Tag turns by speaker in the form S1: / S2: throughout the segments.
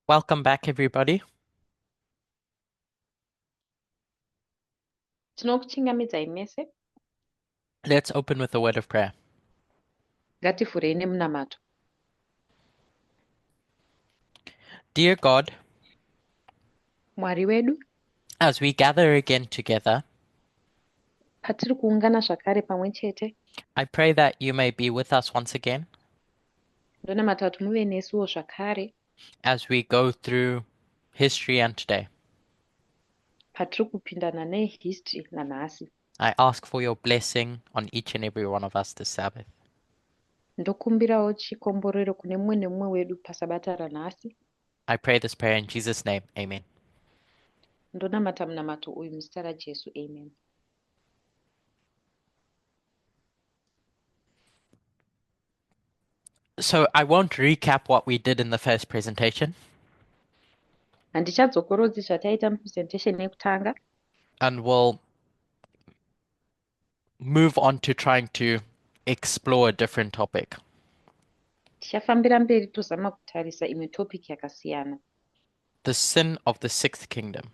S1: Welcome back, everybody.
S2: Tinokuchingamidzai mese.
S1: Let's open with a word of prayer.
S2: Ngativhurei nemunamato.
S1: Dear God,
S2: Mwari wedu,
S1: as we gather again together,
S2: patiri kuungana zvakare pamwe chete,
S1: I pray that you may be with us once again
S2: ndonamata kuti muve nesuwo zvakare
S1: as we go through history and today.
S2: patiri kupindana nehistory nanhasi.
S1: I ask for your blessing on each and every one of us this Sabbath.
S2: Ndokumbirawo chikomborero kune mumwe nemumwe wedu pasabata ranhasi.
S1: I pray this prayer in Jesus' name. Amen.
S2: Ndonamata munamato uyu muzita raJesu. Amen.
S1: So I won't recap what we did in the first presentation,
S2: Handichadzokorodzi zvataita mupresentation yekutanga,
S1: and we'll move on to trying to explore a different topic.
S2: tichafambira mberi tozama kutarisa imwe topic yakasiyana.
S1: The sin of the sixth kingdom.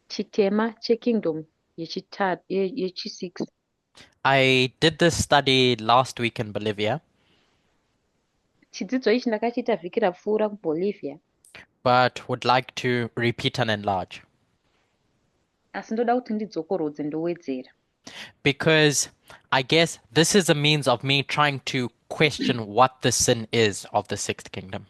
S2: Chitema chekingdom yechi6.
S1: I did this study last week in Bolivia,
S2: Chidzidzo ichi ndakachiita vhiki rapfuura kuBolivia,
S1: but would like to repeat and enlarge.
S2: asi ndoda kuti ndidzokorodze ndowedzera.
S1: Because I guess this is a means of me trying to question what the sin is of the sixth kingdom.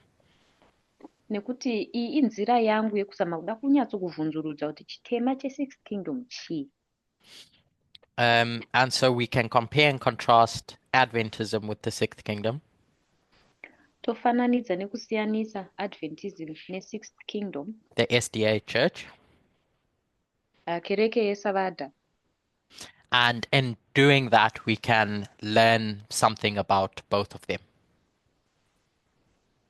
S2: Nekuti iyi inzira yangu yekuzama kuda kunyatsokuvhunzurudza kuti chitema che6th kingdom chii.
S1: And so we can compare and contrast Adventism with the sixth kingdom.
S2: Tofananidza nekusiyanisa Adventism ne6th kingdom,
S1: The SDA church.
S2: kereke yesavadha.
S1: And in doing that, we can learn something about both of them.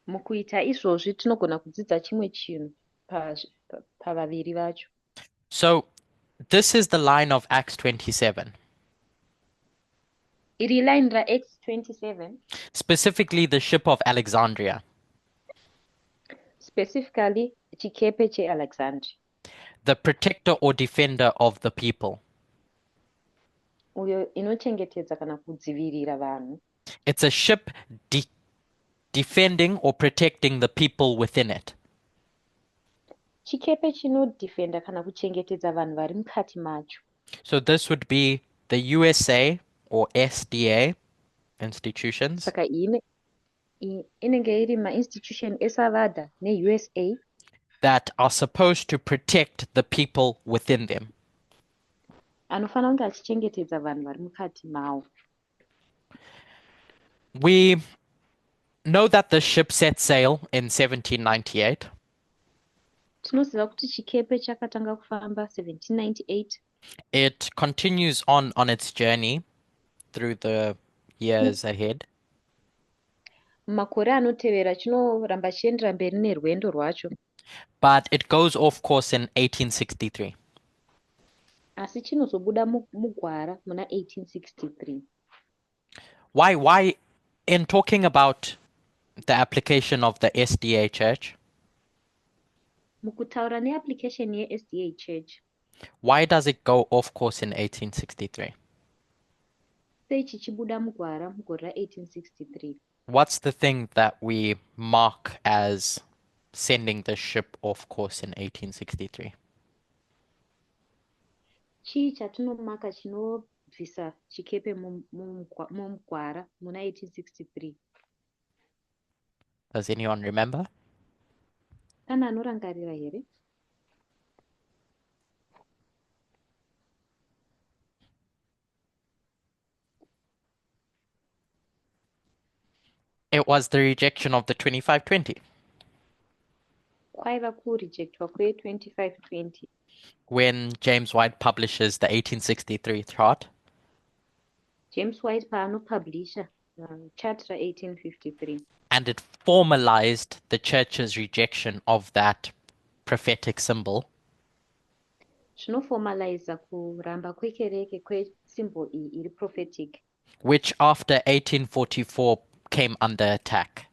S2: Mukuita izvozvi tinogona kudzidza chimwe chinhu pavaviri vacho.
S1: So this is the line of Acts 27.
S2: Iri line raActs 27,
S1: Specifically the ship of Alexandria.
S2: specifically chikepe cheAlexandria.
S1: The protector or defender of the people.
S2: Uyo inochengetedza kana kudzivirira vanhu.
S1: It's a ship defending or protecting the people within it.
S2: Chikepe chinodefenda kana kuchengetedza vanhu vari mukati macho.
S1: So this would be the USA or SDA institutions
S2: Saka inenge iri ma-institution esavadha neUSA
S1: that are supposed to protect the people within them.
S2: anofanira kunge achichengetedza vanhu vari mukati mavo.
S1: We know that the ship set sail in 1798.
S2: Tinoziva kuti chikepe chakatanga kufamba 1798.
S1: It continues on its journey through the years ahead.
S2: Makore anotevera chinoramba chiendera mberi nerwendo rwacho.
S1: But it goes off course in 1863.
S2: Asi chinozobuda mugwara muna 1863.
S1: Why in talking about the application of the SDA church,
S2: Mukutaura neapplication yeSDA church,
S1: why does it go off course in 1863?
S2: sei chichibuda mugwara mugore ra1863?
S1: What's the thing that we mark as sending the ship off course in 1863?
S2: Chii chatinomaka chinobvisa chikepe mumugwara muna 1863?
S1: Does anyone remember?
S2: Kana anorangarira here?
S1: It was the rejection of the 2520.
S2: Kwaiva kurejectwa kwe2520.
S1: When James White publishes the 1863 chart.
S2: James White paanopublisha chart ra1853.
S1: And it formalized the church's rejection of that prophetic symbol.
S2: Zvinoformaliza kuramba kwekereke kwesymbol iyi iri prophetic.
S1: Which after 1844 came under attack.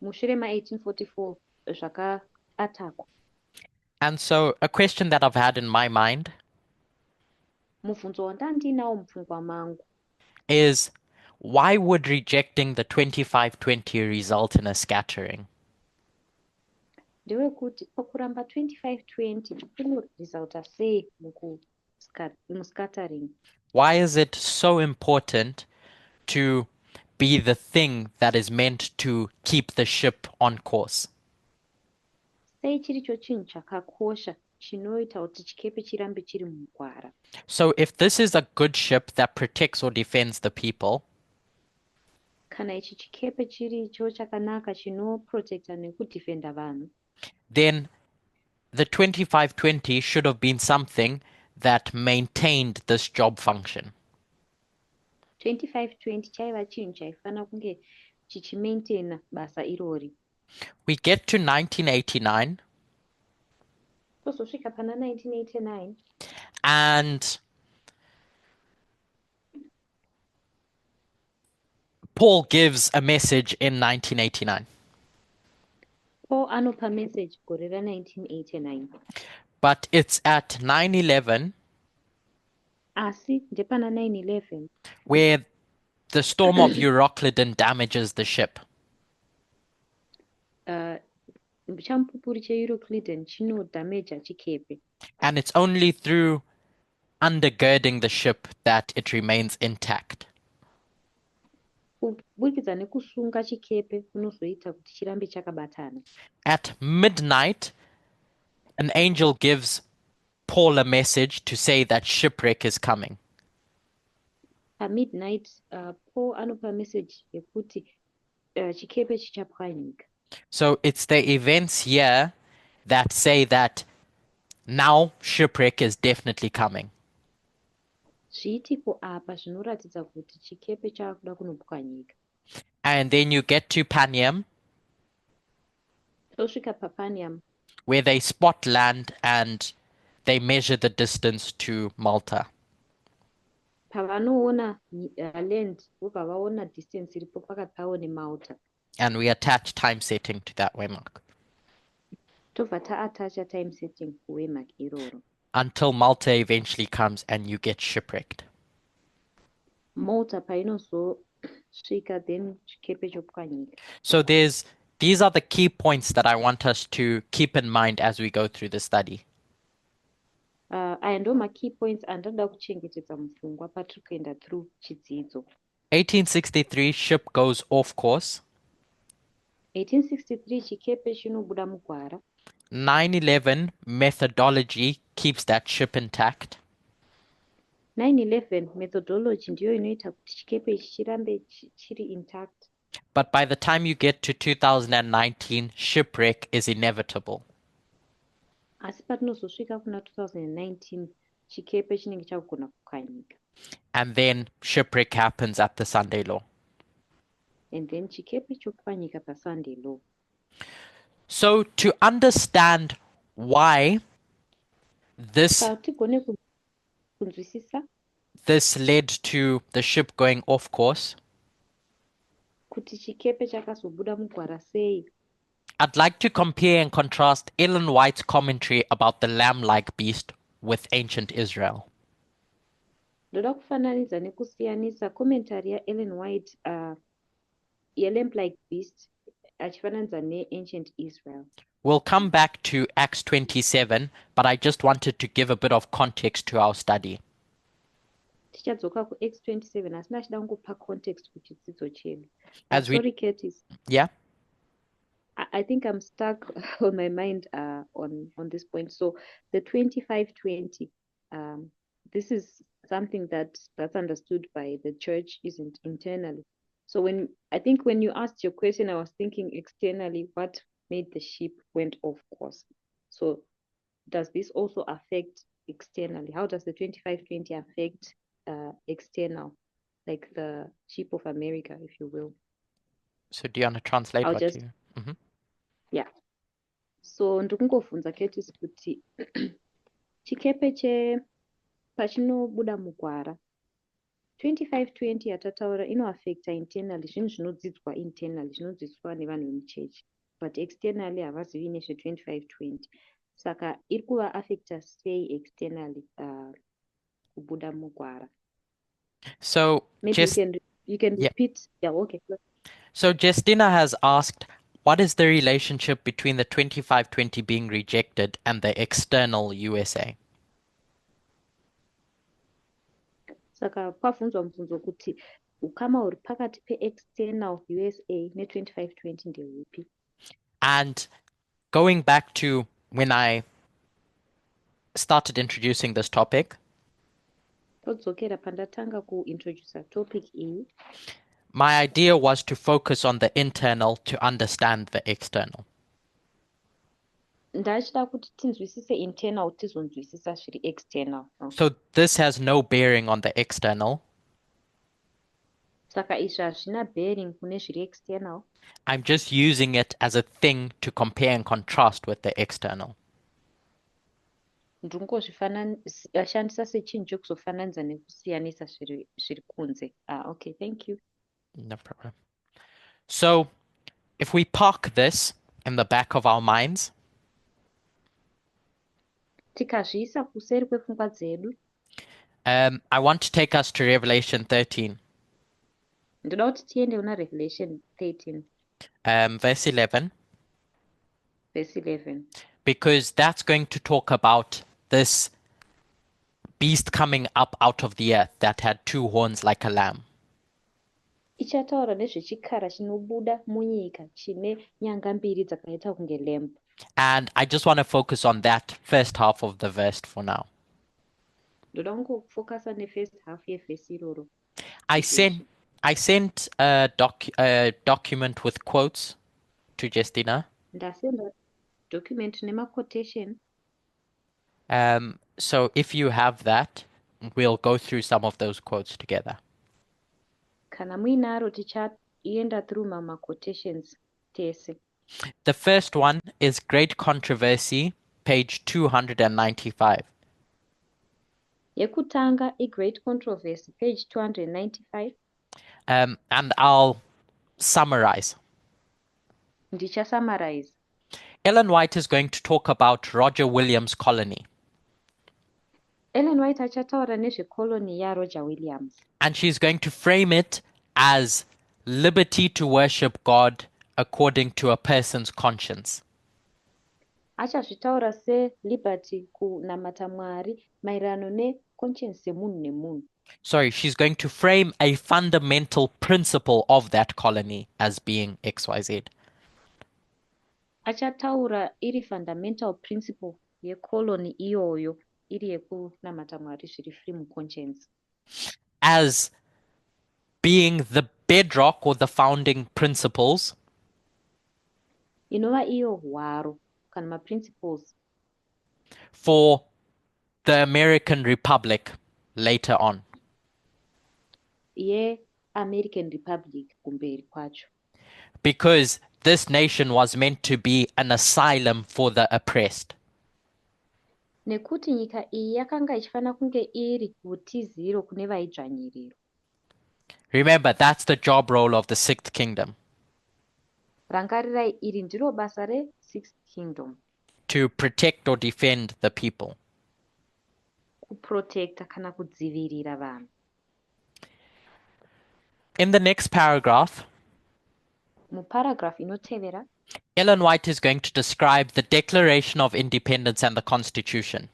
S2: mushure ma1844 zvakaatakwa.
S1: And so, a question that I've had in my mind
S2: Mubvunzo wandandinawo mupfungwa mangu
S1: is, why would rejecting the 2520 result in a scattering?
S2: ndewekuti pakuramba 2520 kunoresulta sei muscattering.
S1: Why is it so important to be the thing that is meant to keep the ship on course?
S2: Sei chiricho chinhu chakakosha chinoita kuti chikepe chirambe chiri mugwara.
S1: So if this is a good ship that protects or defends the people,
S2: Kana ichi chikepe chiricho chakanaka chinoprotecta nekudefenda vanhu,
S1: then the 2520 should have been something that maintained this job function.
S2: 2520 chaiva chinhu chaifanira kunge chichimaintaina basa irori.
S1: We get to 1989,
S2: Tozosvika pana 1989
S1: and Paul gives a message in 1989.
S2: Paul anopa message gore ra1989,
S1: But it's at 9/11
S2: asi ndepana 9/11
S1: where the storm of Euroclydon damages the ship.
S2: champupuri cheEuroclydon chinodhameja chikepe,
S1: And it's only through undergirding the ship that it remains intact.
S2: kuburikidza nekusunga chikepe kunozoita kuti chirambe chakabatana.
S1: At midnight, an angel gives Paul a message to say that shipwreck is coming.
S2: Midnight Paul anopa message yekuti chikepe chichapwanyika.
S1: So it's the events here that say that now shipwreck is definitely coming.
S2: Zviitiko apa zvinoratidza kuti chikepe chaakuda kunopwanyika.
S1: And then you get to Panium,
S2: Tosvika paPanium
S1: where they spot land and they measure the distance to Malta.
S2: pavanoona land vobva vaona distance iripo pakati pavo neMalta.
S1: And we attach time setting to that waymark
S2: Tobva taatacha time setting kuwaymark iroro.
S1: until Malta eventually comes and you get shipwrecked.
S2: Malta painozosvika then chikepe chopwanyika.
S1: So these are the key points that I want us to keep in mind as we go through the study.
S2: Aya ndo makey points andoda kuchengetedza mupfungwa patiri kuenda through chidzidzo.
S1: 1863, ship goes off course.
S2: 1863 chikepe chinobuda mugwara.
S1: 9/11 methodology keeps that ship intact.
S2: 9/11 methodology ndiyo inoita kuti chikepe ichi chirambe chiri intact.
S1: But by the time you get to 2019, shipwreck is inevitable.
S2: Asi patinozosvika kuna 2019 chikepe chinenge chakugona kupwanyika.
S1: And then shipwreck happens at the Sunday law.
S2: And then chikepe chopwanyika paSunday law.
S1: So to understand why this
S2: tigone kunzwisisa
S1: this led to the ship going off course,
S2: kuti chikepe chakazobuda mugwara sei,
S1: I'd like to compare and contrast Ellen White's commentary about the lamb-like beast with ancient Israel.
S2: ndoda kufananidza nekusiyanisa commentary yaEllen White yelamb-like beast achifananidza neancient Israel.
S1: We'll come back to Acts 27, but I just wanted to give a bit of context to our study.
S2: Tichadzoka kuActs 27 asi ndachida kungopa context kuchidzidzo chedu.
S1: As we-
S2: Sorry Curtis.
S1: Yeah?
S2: I think I'm stuck on my mind on this point. So the 2520, this is something that's understood by the church, isn't internally. So when you asked your question, I was thinking externally, what made the ship went off course? So does this also affect externally? How does the 2520 affect external, like the ship of America, if you will?
S1: So do you want to translate
S2: I'll
S1: what
S2: just-
S1: you...
S2: Yeah. So ndikungovhunza Curtis kuti chikepe pachinobuda mugwara 2520 yatataura inoaffecta internally, zvinhu zvinodzidzwa internally, zvinodzidzwa nevanhu vemuchechi, but externally havazivi nezve2520. Saka iri kuva-affecta sei externally kubuda mugwara?
S1: So
S2: Maybe
S1: just
S2: you can
S1: yeah.
S2: repeat. Yeah, okay.
S1: So Justina has asked, what is the relationship between the 2520 being rejected and the external USA?
S2: Saka pabvunzwa mubvunzo kuti ukama huri pakati pe-external USA ne-2520 ndehupi?
S1: And going back to when I started introducing this topic,
S2: Todzokera pandatanga kuintroduce topic iyi.
S1: my idea was to focus on the internal to understand the external.
S2: Ndachida kuti tinzwisise internal tizonzwisisa zviri external.
S1: So this has no bearing on the external.
S2: Saka izvi hazvina bearing kune zviri external.
S1: I'm just using it as a thing to compare and contrast with the external.
S2: Ndingoshandisa sechinhu chekuzofananidza nekusiyanisa zviri kunze. Okay, thank you.
S1: No problem. So if we park this in the back of our minds,
S2: Tikazviisa kuseri kwepfungwa dzedu.
S1: I want to take us to Revelation 13.
S2: Ndoda kuti tiende kuna Revelation 13.
S1: Verse 11.
S2: Verse 11.
S1: Because that's going to talk about this beast coming up out of the earth that had two horns like a lamb.
S2: Ichataura nezvechikara chinobuda munyika chine nyanga mbiri dzakaita kunge lamb.
S1: And I just want to focus on that first half of the verse for now.
S2: Ndoda kungofocusa ne-first half yevhesi iroro.
S1: I sent a document with quotes to Justina.
S2: Ndasenda document nema-quotation.
S1: So if you have that, we'll go through some of those quotes together.
S2: Kana muinaro tichaenda through ma-quotations tese.
S1: The first one is Great Controversy, page 295.
S2: Yekutanga i-Great Controversy, page 295.
S1: And I'll summarize.
S2: Ndichasummarize.
S1: Ellen White is going to talk about Roger Williams' colony.
S2: Ellen White achataura nezvekoloni yaRoger Williams.
S1: And she's going to frame it as liberty to worship God according to a person's conscience.
S2: Achazvitaura se-liberty kunamata Mwari maererano ne-conscience yemunhu nemunhu.
S1: Sorry, she's going to frame a fundamental principle of that colony as being XYZ.
S2: Achataura iri fundamental principle yekoloni iyoyo iri yekunamata Mwari zviri free muconscience.
S1: As being the bedrock or the founding principles.
S2: Inova iyo hwaro kana ma-principles.
S1: For the American Republic later on.
S2: American Republic kumberi kwacho.
S1: Because this nation was meant to be an asylum for the oppressed.
S2: Nekuti nyika iyi yakanga ichifanira kunge iri utiziro kune vaidzvanyirirwa.
S1: Remember, that's the job role of the Sixth Kingdom.
S2: Rangarirai, iri ndiro basa re-Sixth Kingdom.
S1: To protect or defend the people.
S2: Kuprotecta kana kudzivirira vanhu.
S1: In the next paragraph,
S2: muparagraph inotevera,
S1: Ellen White is going to describe the Declaration of Independence and the Constitution.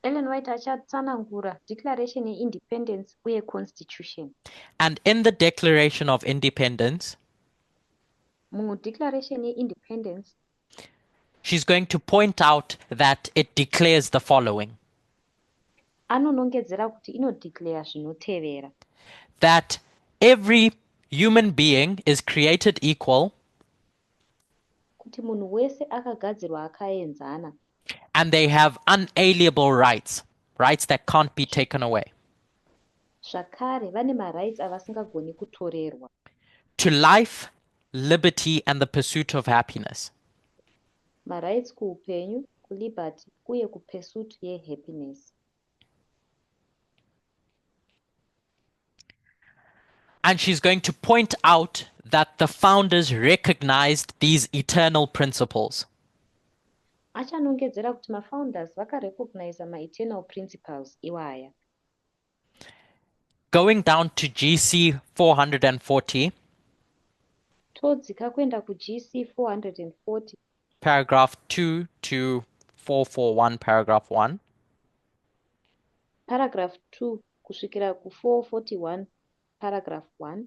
S2: Ellen White achatsanangura Declaration yeIndependence uye Constitution.
S1: And in the Declaration of Independence,
S2: Declaration yeIndependence,
S1: she's going to point out that it declares the following.
S2: Anonongedzera kuti inodeclare zvinotevera.
S1: That every human being is created equal.
S2: Kuti munhu wese akagadzirwa akaenzana.
S1: And they have unalienable rights, rights that can't be taken away.
S2: Zvakare vane ma-rights avasingagoni kutorerwa.
S1: To life, liberty, and the pursuit of happiness.
S2: Ma-rights kuupenyu, ku-liberty, uye ku-pursuit ye-happiness.
S1: And she's going to point out that the founders recognized these eternal principles.
S2: Achanongedzera kuti mafounders vakarecognize ma-eternal principles iwaya.
S1: Going down to GC 440,
S2: Todzika kuenda kuGC 440,
S1: paragraph 2 to 441, paragraph 1.
S2: paragraph 2 kusvikira ku441, paragraph 1.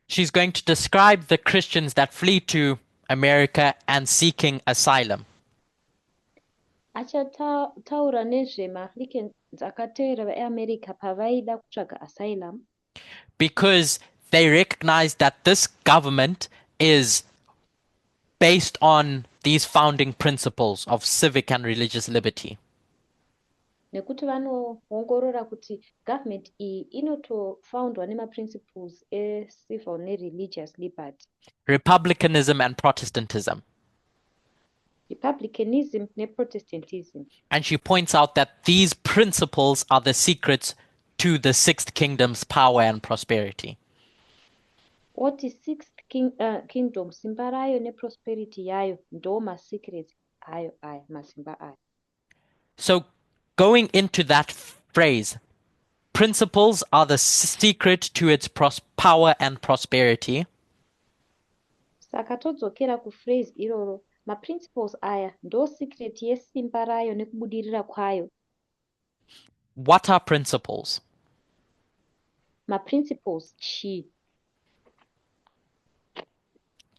S1: She's going to describe the Christians that flee to America and seeking asylum.
S2: Achataura nezvemaAfricans akatevera veAmerica pavaida kutsvaga asylum,
S1: because they recognize that this government is based on these founding principles of civic and religious liberty.
S2: nekuti vanoongorora kuti government iyi inotofoundwa nemaprinciples ecivil nereligious liberty,
S1: Republicanism and Protestantism.
S2: republicanism neprotestantism.
S1: And she points out that these principles are the secrets to the Sixth Kingdom's power and prosperity.
S2: Oti sixth kingdom simba rayo neprosperity yayo ndo masecrets ayo aya masimba ayo.
S1: So going into that phrase, principles are the secret to its power and prosperity.
S2: Saka todzokera kuphrase iroro, maprinciples aya ndo secret yesimba rayo nekubudirira kwayo.
S1: What are principles?
S2: Maprinciples chi.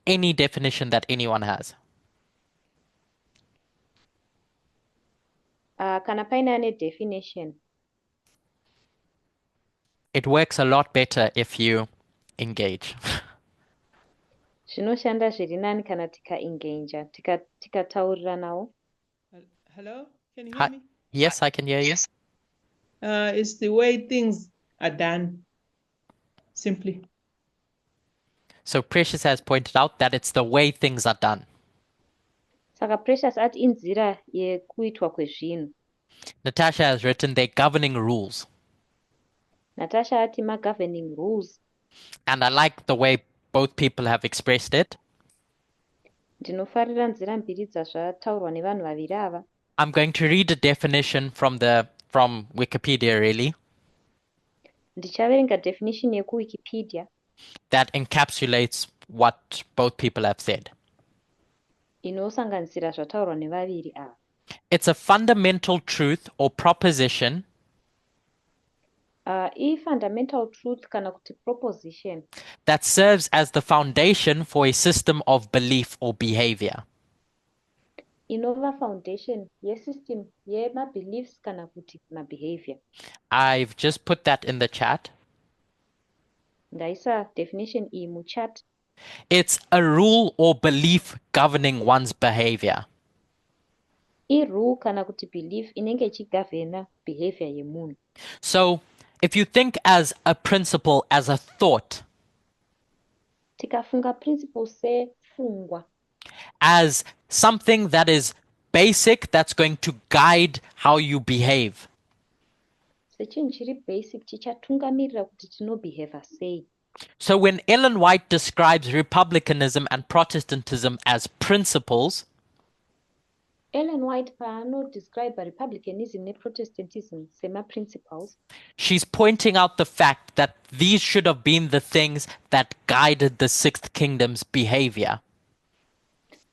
S1: Any definition that anyone has.
S2: Kana paina ane definition.
S1: It works a lot better if you engage.
S2: Zvinoshanda zviri nani kana tika-engage, tikataurira nawo.
S3: Hello, can you
S1: Hi.
S3: hear me?
S1: Yes, I can hear you.
S3: It's the way things are done, simply.
S1: So Precious has pointed out that it's the way things are done.
S2: Saka Precious ati inzira yekuitwa kwezvinhu.
S1: Natasha has written their governing rules.
S2: Natasha ati ma-governing rules.
S1: And I like the way both people have expressed it.
S2: Ndinofarira nzira mbiri dzazvataurwa nevanhu vaviri ava.
S1: I'm going to read a definition from Wikipedia, really,
S2: Ndichaverenga definition yekuWikipedia
S1: that encapsulates what both people have said.
S2: inosanganisira zvataurwa nevaviri ava.
S1: It's a fundamental truth or proposition
S2: I-fundamental truth kana kuti proposition
S1: that serves as the foundation for a system of belief or behavior.
S2: inova foundation yesystem yema-beliefs kana kuti ma-behavior.
S1: I've just put that in the chat.
S2: Ndaisa definition iyi muchat.
S1: It's a rule or belief governing one's behavior.
S2: I-rule kana kuti belief inenge ichigovhena behavior yemunhu.
S1: So if you think as a principle, as a thought,
S2: Tikafunga principle sefungwa,
S1: as something that is basic, that's going to guide how you behave,
S2: sechinhu chiri basic chichatungamirira kuti tinobehava sei.
S1: so when Ellen White describes republicanism and Protestantism as principles,
S2: Ellen White paanodescribe republicanism neprotestantism sema-principles,
S1: she's pointing out the fact that these should have been the things that guided the Sixth Kingdom's behavior.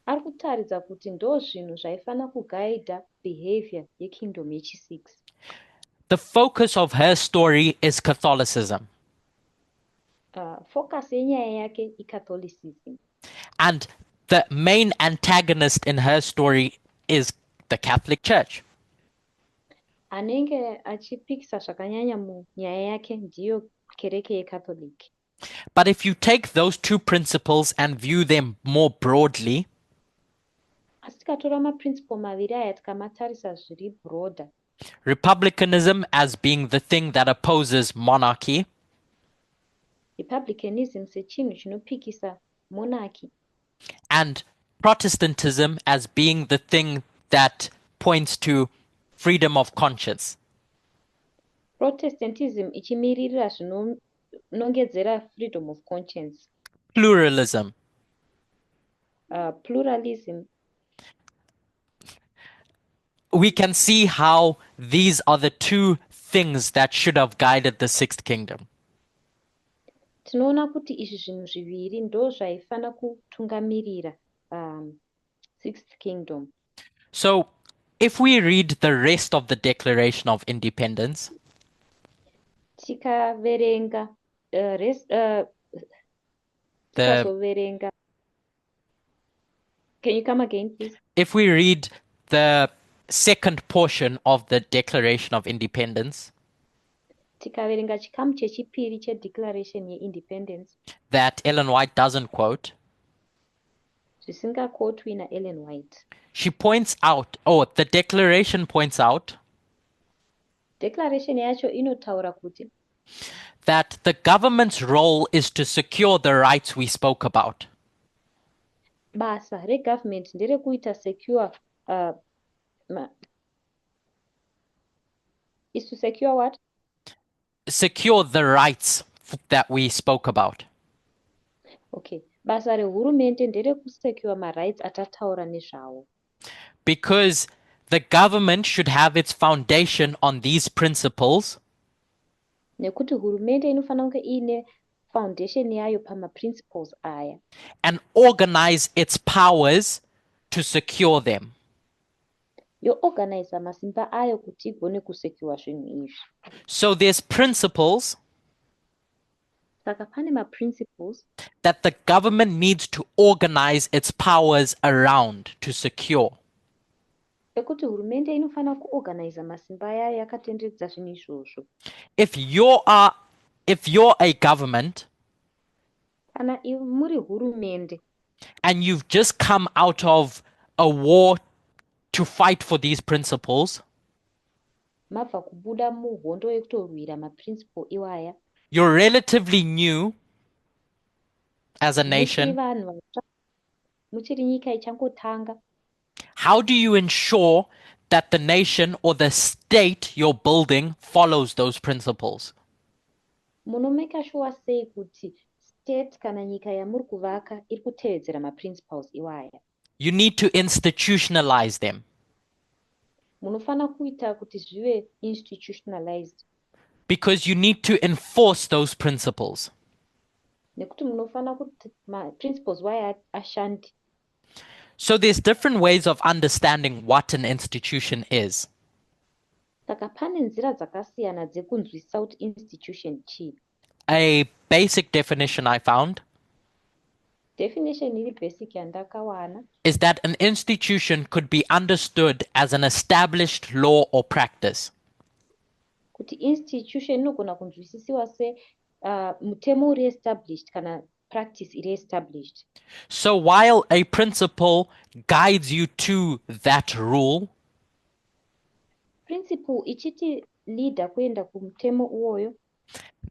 S2: ari kutaridza kuti ndo zvinhu zvaifanira kugaidha behavior yekingdom yechi6.
S1: The focus of her story is Catholicism,
S2: Focus yenyaya yake icatholicism,
S1: and the main antagonist in her story is the Catholic Church.
S2: anenge achipikisa zvakanyanya munyaya yake ndiyo kereke yecatholic.
S1: But if you take those two principles and view them more broadly,
S2: Asi tikatora maprinciple maviri aya tikamatarisa zviri broader,
S1: republicanism as being the thing that opposes monarchy,
S2: republicanism sechinhu chinopikisa monarchy,
S1: and Protestantism as being the thing that points to freedom of conscience.
S2: protestantism ichimiririra nongedzera freedom of conscience,
S1: pluralism.
S2: pluralism.
S1: We can see how these are the two things that should have guided the Sixth Kingdom.
S2: Tinoona kuti izvi zvinhu zviviri ndo zvaifana kutungamirira Sixth Kingdom.
S1: So, if we read the rest of the Declaration of Independence,
S2: Tikaverenga tikazoverenga. Can you come again, please?
S1: if we read the second portion of the Declaration of Independence,
S2: Tikaverenga chikamu chechipiri cheDeclaration yeIndependence,
S1: that Ellen White doesn't quote,
S2: zvisingakotwi naEllen White.
S1: she points out, the Declaration points out
S2: Declaration yacho inotaura kuti
S1: that the government's role is to secure the rights we spoke about.
S2: basa regovernment nderekuita secure is to secure what?
S1: Secure the rights that we spoke about.
S2: Okay. Basa rehurumende nderekusecure marights atataura nezvawo.
S1: Because the government should have its foundation on these principles,
S2: Nekuti hurumende inofanira kunge ine foundation yayo pamaprinciples aya.
S1: and organize its powers to secure them.
S2: Yoorganize masimba ayo kuti igone kusecure zvinhu izvi.
S1: So there's principles
S2: Saka pane maprinciples
S1: that the government needs to organize its powers around to secure.
S2: ekuti hurumende inofanira kuorganize masimba yayo yakatenderedza zvinhu izvozvo.
S1: If you're a government
S2: Kana muri hurumende
S1: and you've just come out of a war to fight for these principles,
S2: mabva kubuda muhondo yekutorwira maprinciple iwaya,
S1: you're relatively new as a
S2: muchiri
S1: nation.
S2: vanhu vatsva, muchiri nyika ichangotanga.
S1: How do you ensure that the nation or the state you're building follows those principles?
S2: Munomeka sure sei kuti state kana nyika yamuri kuvaka iri kutevedzera maprinciples iwaya.
S1: You need to institutionalize them.
S2: Munofana kuita kuti zvive institutionalized.
S1: Because you need to enforce those principles.
S2: Nekuti munofana kuti principles waya ashandi.
S1: So there's different ways of understanding what an institution is.
S2: Saka pane nzira dzakasiyana dzekunzwisisa kuti institution chii.
S1: A basic definition I found
S2: Definition iri basic yandakawana
S1: is that an institution could be understood as an established law or practice.
S2: kuti institution inogona kunzwisisiwa se mutemo uri established kana practice iri established.
S1: So while a principle guides you to that rule,
S2: Principle ichiti leader kuenda kumutemo uwoyo,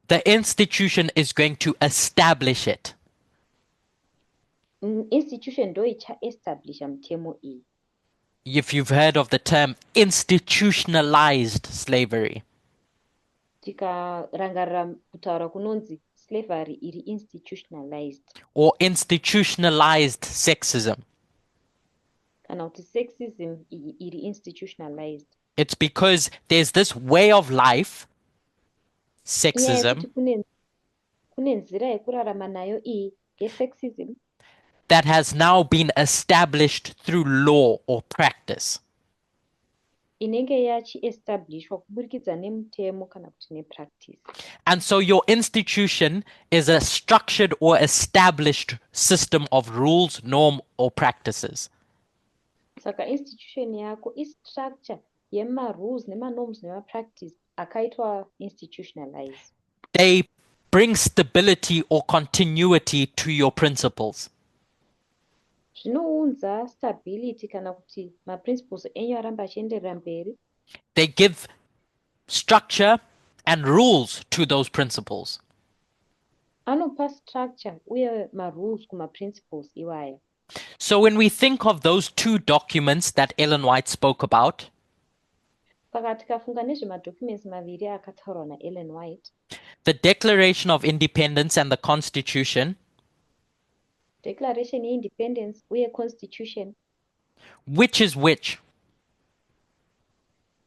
S1: the institution is going to establish it.
S2: institution ndo ichaestablisha mutemo iyi.
S1: If you've heard of the term institutionalized slavery,
S2: Tikarangarira kutaura kunonzi slavery iri institutionalized
S1: or institutionalized sexism,
S2: kana kuti sexism iri institutionalized.
S1: it's because there's this way of life,
S2: Inyaya
S1: sexism,
S2: yekuti kune nzira yekurarama nayo iyi yesexism
S1: that has now been established through law or practice.
S2: inenge yachiestablishwa kuburikidza nemutemo kana kuti nepractice.
S1: And so your institution is a structured or established system of rules, norm, or practices.
S2: Saka institution yako istructure yema-rules nema-norms nema-practice akaitwa institutionalized.
S1: They bring stability or continuity to your principles.
S2: Zvinounza stability kana kuti maprinciples enyu aramba achienderera mberi.
S1: They give structure and rules to those principles.
S2: Anopa structure uye ma-rules kuma-principles iwaya.
S1: So when we think of those two documents that Ellen White spoke about,
S2: Saka tikafunga nezvemadocuments maviri akataurwa naEllen White,
S1: the Declaration of Independence and the Constitution,
S2: Declaration yeIndependence uye Constitution,
S1: which is which?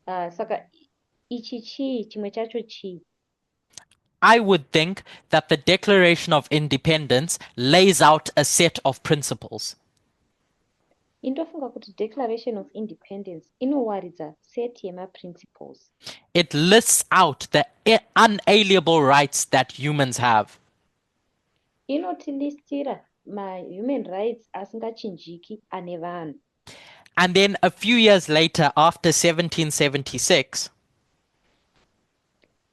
S2: saka ichi chii, chimwe chacho chii?
S1: I would think that the Declaration of Independence lays out a set of principles.
S2: Indofunga kuti Declaration of Independence inowaridza set yemaprinciples.
S1: It lists out the unalienable rights that humans have.
S2: Inotilistira ma-human rights asingachinjiki ane vanhu.
S1: And then a few years later, after 1776,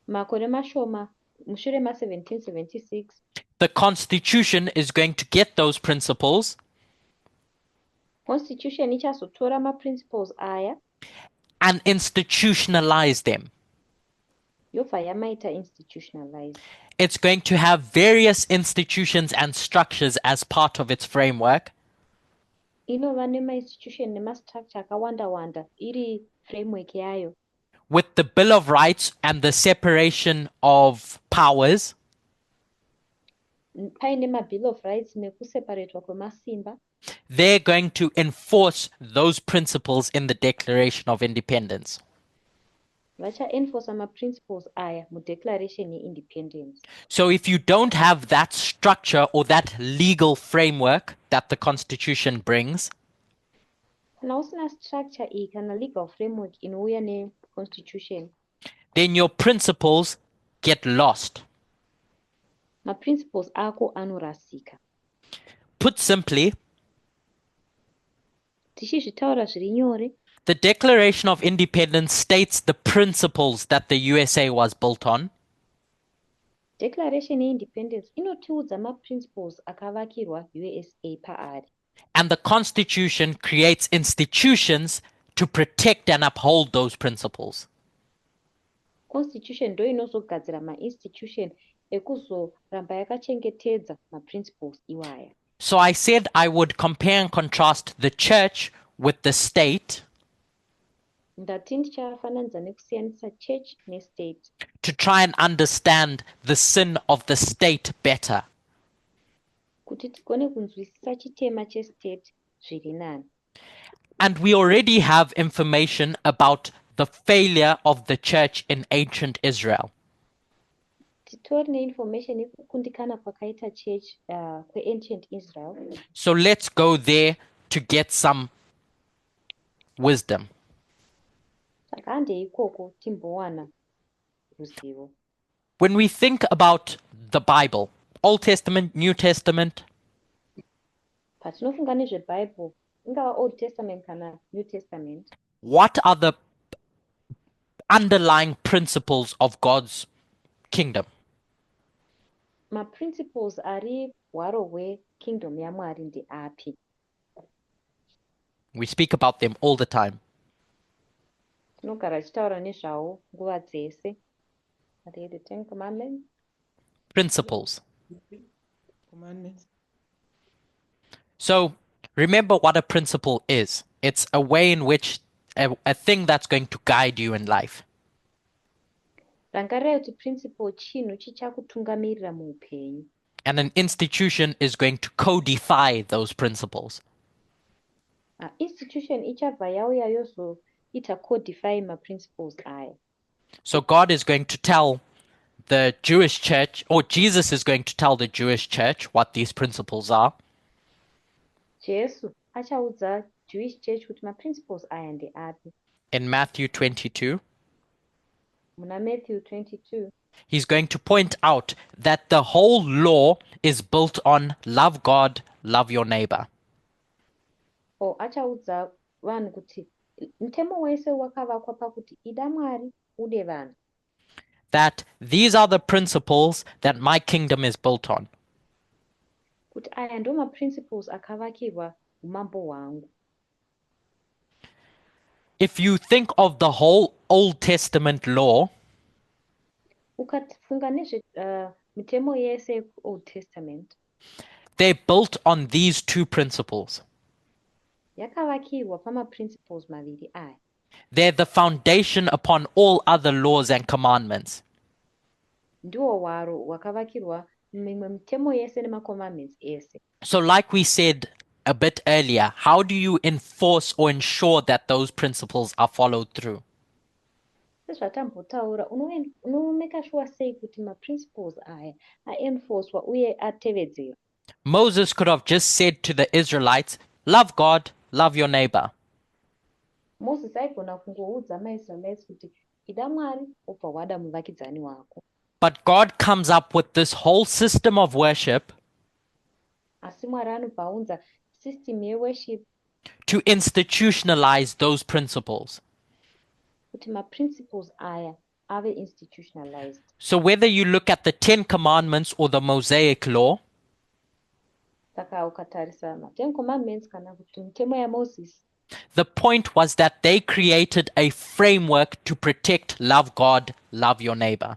S2: Makore mashoma mushure ma-1776,
S1: the Constitution is going to get those principles
S2: Constitution ichazotora ma-principles aya
S1: and institutionalize them.
S2: yobva yamaita institutionalized.
S1: It's going to have various institutions and structures as part of its framework.
S2: Inova nema-institution nemastructure akawanda-wanda iri framework yayo,
S1: With the Bill of Rights and the separation of powers,
S2: paine ma-bill of rights nekuseparatwa kwemasimba.
S1: they're going to enforce those principles in the Declaration of Independence.
S2: Vachaenforce ma-principles aya mudeclaration yeindependence.
S1: So if you don't have that structure or that legal framework that the Constitution brings,
S2: Kana usina structure iyi kana legal framework inouya neconstitution,
S1: then your principles get lost.
S2: ma-principles ako anorasika.
S1: Put simply,
S2: Tichizvitaura zviri nyore,
S1: the Declaration of Independence states the principles that the USA was built on,
S2: declaration yeindependence inotiudza ma-principles akavakirwa USA paari.
S1: and the Constitution creates institutions to protect and uphold those principles.
S2: Constitution ndo inozogadzira ma-institution ekuzoramba yakachengetedza ma-principles iwaya.
S1: So I said I would compare and contrast the church with the state
S2: Ndati ndichafananidza nekusiyanisa church nestate
S1: to try and understand the sin of the state better.
S2: kuti tigone kunzwisisa chitema chestate zviri nani.
S1: And we already have information about the failure of the church in ancient Israel.
S2: Titori neinformation yekukundikana kwakaita church kweancient Israel.
S1: So let's go there to get some wisdom.
S2: Saka handei ikoko timbowana ruzivo.
S1: When we think about the Bible, Old Testament, New Testament,
S2: Patinofunga nezveBible, ingava Old Testament kana New Testament,
S1: what are the underlying principles of God's kingdom?
S2: ma-principles ari hwaro hwekingdom yaMwari ndeapi?
S1: We speak about them all the time.
S2: Tinogara tichitaura nezvawo nguva dzese. Are they the 10 commandments?
S1: Principles.
S3: Commandments.
S1: So remember what a principle is. It's a way in which a thing that's going to guide you in life.
S2: Rangarirai kuti principle chinhu chichakutungamirira muupenyu.
S1: And an institution is going to codify those principles.
S2: Institution ichabva yauya yozoita codify ma-principles aya.
S1: So God is going to tell the Jewish church, or Jesus is going to tell the Jewish church what these principles are.
S2: Jesu achaudza Jewish church kuti ma-principles aya ndeapi.
S1: In Matthew 22,
S2: Muna Matthew 22,
S1: he's going to point out that the whole law is built on love God, love your neighbor.
S2: achaudza vanhu kuti mutemo wese wakavakwa pakuti ida Mwari ude vanhu.
S1: That these are the principles that my kingdom is built on.
S2: Kuti aya ndo ma-principles akavakirwa umambo hwangu.
S1: If you think of the whole Old Testament law,
S2: Ukafunga nezve mitemo yese yeOld Testament
S1: they're built on these two principles.
S2: yakavakirwa pama-principles maviri aya.
S1: They're the foundation upon all other laws and commandments.
S2: Ndiwo hwaro hwakavakirwa mimwe mitemo yese nemacommandments ese.
S1: So like we said a bit earlier, how do you enforce or ensure that those principles are followed through?
S2: Sezvatambotaura, unomeka sure sei kuti maprinciples aya aenforcwa uye atevedzerwa.
S1: Moses could have just said to the Israelites, love God, love your neighbor.
S2: Moses aigona kungoudza maIsraelites kuti ida Mwari obva wada muvakidzani wako.
S1: But God comes up with this whole system of worship
S2: Asi Mwari anobva aunza system yeworship
S1: to institutionalize those principles.
S2: kuti maprinciples aya ave institutionalized.
S1: So whether you look at the 10 Commandments or the Mosaic Law,
S2: Saka ukatarisa ma10 commandments kana kuti mitemo yaMoses,
S1: the point was that they created a framework to protect, love God, love your neighbor.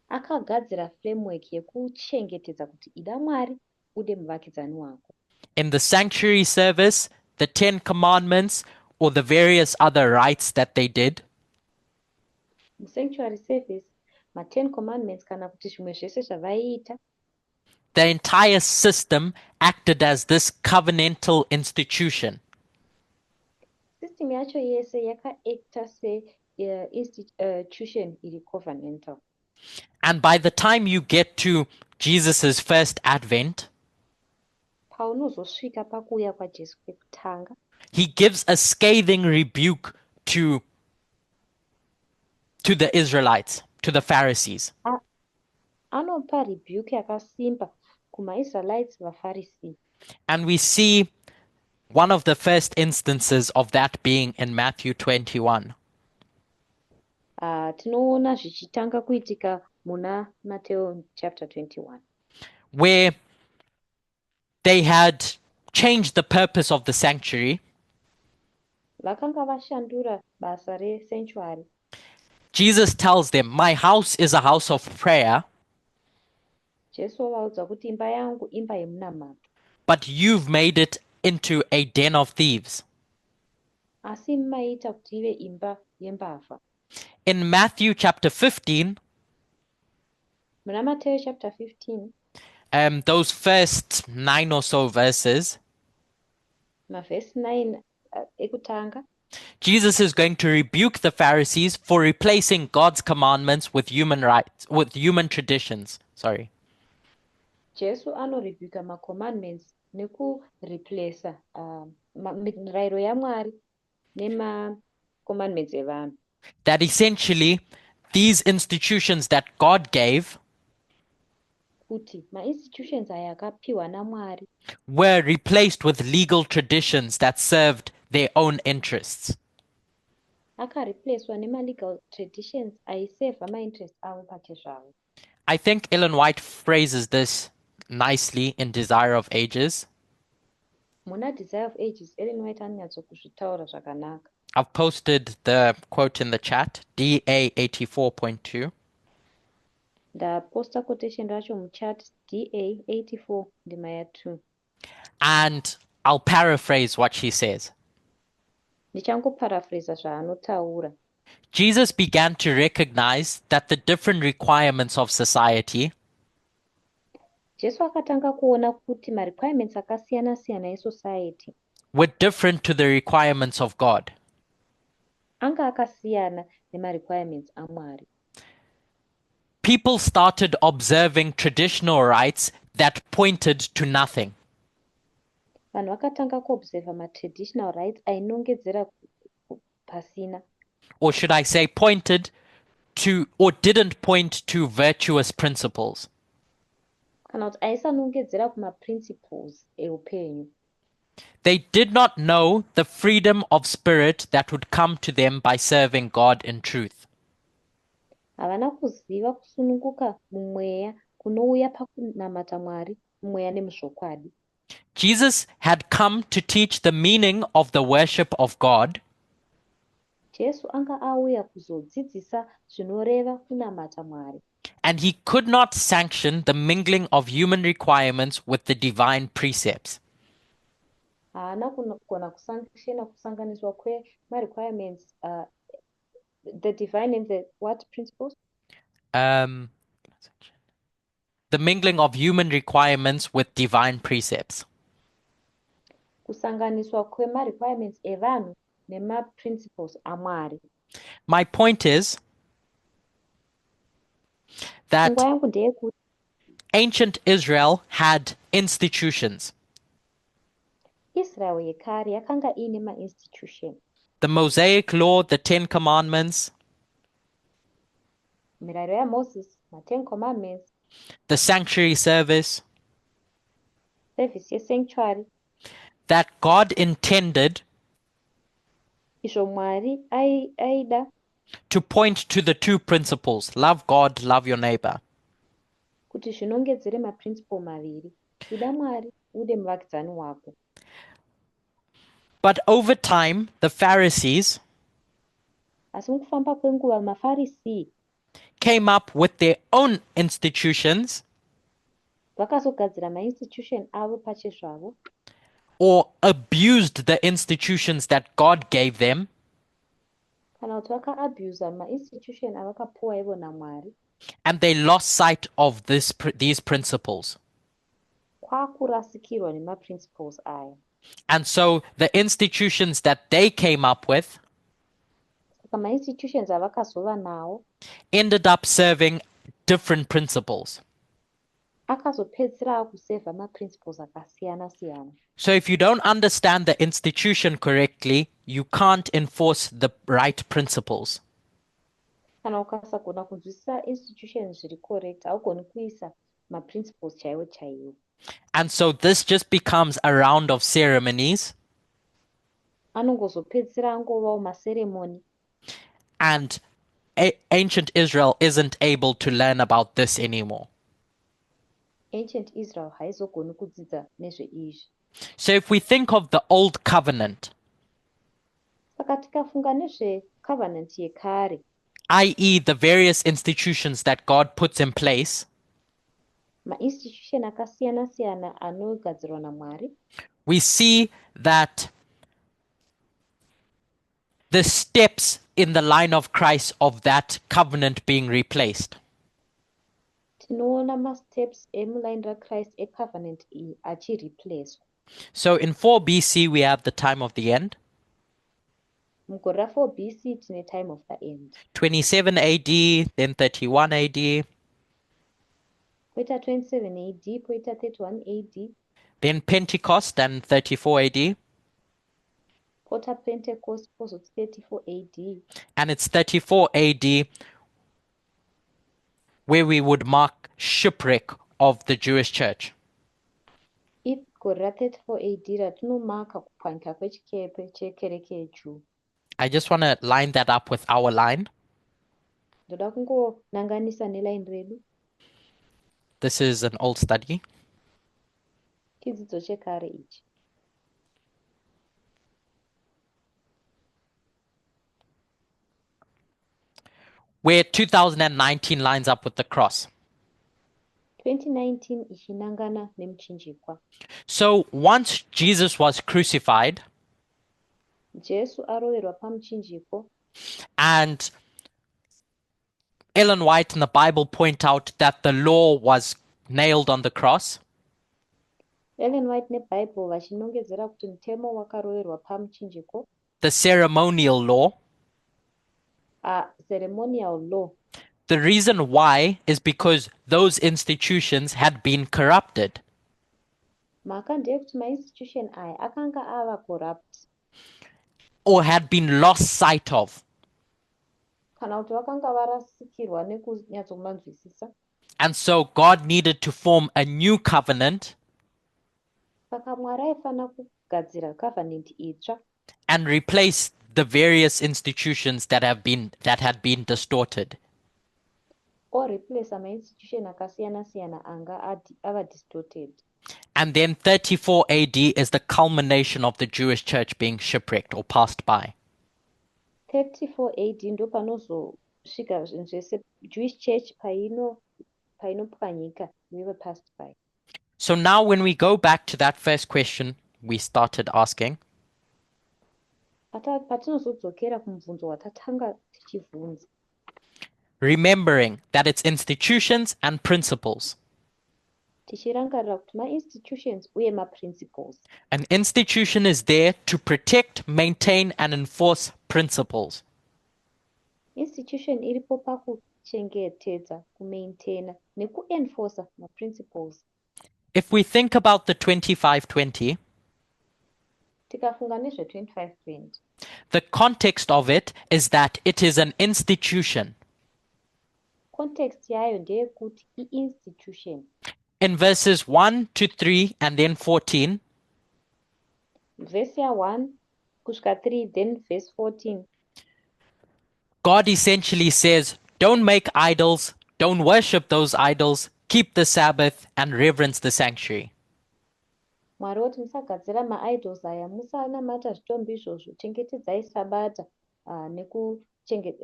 S2: akagadzira framework yekuchengetedza kuti ida Mwari ude muvakidzani wako.
S1: In the sanctuary service, the 10 Commandments, or the various other rites that they did,
S2: Musanctuary service, ma10 commandments kana kuti zvimwe zvese zvavaiita,
S1: the entire system acted as this covenantal institution.
S2: system yacho yese yakaacta se institution iri covenantal.
S1: And by the time you get to Jesus' first advent,
S2: Paunozosvika pakuuya kwaJesu kwekutanga,
S1: he gives a scathing rebuke to the Israelites, to the Pharisees.
S2: anopa rebuke yakasimba kumaIsraelites vaFarisi.
S1: And we see one of the first instances of that being in Matthew 21.
S2: Tinoona zvichitanga kuitika muna Mateo chapter 21,
S1: where they had changed the purpose of the sanctuary.
S2: vakanga vashandura basa resanctuary.
S1: Jesus tells them, my house is a house of prayer,
S2: Jesu wavaudza kuti imba yangu imba yemunamato,
S1: but you've made it into a den of thieves.
S2: asi maita kuti ive imba yembavha.
S1: In Matthew chapter 15,
S2: Muna Mateo chapter 15,
S1: those first 9 or so verses,
S2: mavhesi 9 ekutanga,
S1: Jesus is going to rebuke the Pharisees for replacing God's commandments with human rights, with human traditions. Sorry.
S2: Jesu anorebhuka macommandments nekureplacea mirayiro yaMwari nemacommandments evanhu.
S1: That essentially these institutions that God gave
S2: Kuti ma-institutions aya akapiwa naMwari
S1: were replaced with legal traditions that served their own interests.
S2: akareplacwa nema-legal traditions aisevha ma-interest avo pake zvavo.
S1: I think Ellen White phrases this nicely in Desire of Ages.
S2: Muna Desire of Ages, Ellen White anonyatsokuzvitaura zvakanaka.
S1: I've posted the quote in the chat, DA 84.2.
S2: Ndaposta quotation racho muchat, DA 84 ndima ya2.
S1: And I'll paraphrase what she says.
S2: Ndichangoparaphrasa zvaanotaura.
S1: Jesus began to recognize that the different requirements of society
S2: Jesu akatanga kuona kuti ma-requirements akasiyana-siyana esociety
S1: were different to the requirements of God.
S2: anga akasiyana nema-requirements aMwari.
S1: People started observing traditional rites that pointed to nothing.
S2: Vanhu vakatanga kuobserva ma-traditional rights ainongedzera pasina,
S1: Or should I say pointed to, or didn't point to virtuous principles.
S2: kana kuti aisanongedzera kuma-principles eupenyu.
S1: They did not know the freedom of spirit that would come to them by serving God in truth.
S2: Havana kuziva kusununguka mumweya kunouya pakunamata Mwari mumweya nemuzvokwadi.
S1: Jesus had come to teach the meaning of the worship of God,
S2: Jesu anga auya kuzodzidzisa zvinoreva kunamata Mwari.
S1: and he could not sanction the mingling of human requirements with the divine precepts.
S2: haana kugona kusankshena kusanganiswa kwema-requirements, the divine and the what principles?
S1: The mingling of human requirements with divine precepts.
S2: Kusanganiswa kwema-requirements evanhu nema-principles aMwari.
S1: My point is that
S2: Pfungwa yangu ndeyekuti
S1: ancient Israel had institutions.
S2: Israel yekare yakanga ine ma-institution,
S1: The Mosaic Law, the Ten Commandments,
S2: mirayiro yaMoses, ma-10 commandments,
S1: the sanctuary service,
S2: service yesanctuary,
S1: that God intended
S2: izvo Mwari aida
S1: to point to the two principles: love God, love your neighbor.
S2: kuti zvinongedzere maprinciple maviri, ida Mwari ude muvakidzani wako.
S1: But over time, the Pharisees
S2: Asi mukufamba kwenguva maFarisi
S1: came up with their own institutions
S2: vakazogadzira ma-institution avo pachezvavo,
S1: or abused the institutions that God gave them,
S2: kana kuti vaka-abusa ma-institution avakapuwa ivo naMwari,
S1: and they lost sight of these principles.
S2: kwakurasikirwa nema-principles aya.
S1: And so the institutions that they came up with
S2: Saka ma-institutions avakazova nawo
S1: ended up serving different principles.
S2: akazopedzisira akusevha ma-principles akasiyana-siyana.
S1: So if you don't understand the institution correctly, you can't enforce the right principles.
S2: Kana ukasagona kunzwisisa institutions zviri correct, haugoni kuisa ma-principles chaiwo chaiwo.
S1: And so this just becomes a round of ceremonies,
S2: Anongozopedzisira angovawo maseremoni,
S1: and ancient Israel isn't able to learn about this anymore.
S2: ancient Israel haizogoni kudzidza nezveizvi.
S1: So if we think of the old covenant,
S2: Saka tikafunga nezvecovenant yekare,
S1: i.e. the various institutions that God puts in place,
S2: ma-institution akasiyana-siyana anogadzirwa naMwari,
S1: we see that the steps in the line of Christ of that covenant being replaced.
S2: tinoona ma-steps emulaini raChrist ecovenant iyi achireplacewa.
S1: So in 4 BC, we have the time of the end.
S2: Mugore ra4 BC tine time of the end,
S1: 27 AD, then 31 AD,
S2: poita 27 AD, poita 31 AD,
S1: then Pentecost and 34 AD,
S2: pota Pentecost, pozoti 34 AD,
S1: and it's 34 AD where we would mark shipwreck of the Jewish church.
S2: igore ra34 AD ratinomaka kupwanyika kwechikepe chekereke yeJuu.
S1: I just want to line that up with our line.
S2: Ndoda kungonanganisa nelaini redu,
S1: This is an old study.
S2: chidzidzo chekare ichi.
S1: Where 2019 lines up with the cross.
S2: 2019 ichinangana nemuchinjikwa.
S1: So once Jesus was crucified,
S2: Jesu aroverwa pamuchinjiko,
S1: and Ellen White and the Bible point out that the law was nailed on the cross,
S2: Ellen White neBible vachinongedzera kuti mutemo wakaroverwa pamuchinjiko,
S1: the ceremonial law.
S2: ceremonial law.
S1: The reason why is because those institutions had been corrupted.
S2: Mhaka ndeyekuti ma-institution aya akanga ava corrupt,
S1: Or had been lost sight of.
S2: kana kuti vakanga varasikirwa nekunyatsomanzwisisa.
S1: And so God needed to form a new covenant
S2: Saka Mwari aifanira kugadzira covenant itsva
S1: and replace the various institutions that had been distorted.
S2: oreplace ma-institution akasiyana-siyana anga ava distorted.
S1: And then 34 AD is the culmination of the Jewish church being shipwrecked or passed by.
S2: 34 AD ndo panozosvika zvinhu zvese Jewish church painopwanyika, we were passed by.
S1: So now when we go back to that first question, we started asking.
S2: Patinozodzokera kumubvunzo watatanga tichibvunza.
S1: Remembering that it's institutions and principles.
S2: Tichirangarira kuti ma-institutions uye ma-principles.
S1: An institution is there to protect, maintain, and enforce principles.
S2: Institution iripo pakuchengetedza, kumaintaina nekuenforcer ma-principles.
S1: If we think about the 2520,
S2: Tikafunga nezve-2520,
S1: the context of it is that it is an institution.
S2: context yayo ndeyekuti i-institution.
S1: In verses 1 to 3 and then 14,
S2: Verse ya1 kusvika 3, then verse 14.
S1: God essentially says, don't make idols, don't worship those idols, keep the Sabbath, and reverence the sanctuary.
S2: Mwari woti musagadzira ma-idols aya, musanamata zvitombo izvozvo, chengetedzai sabata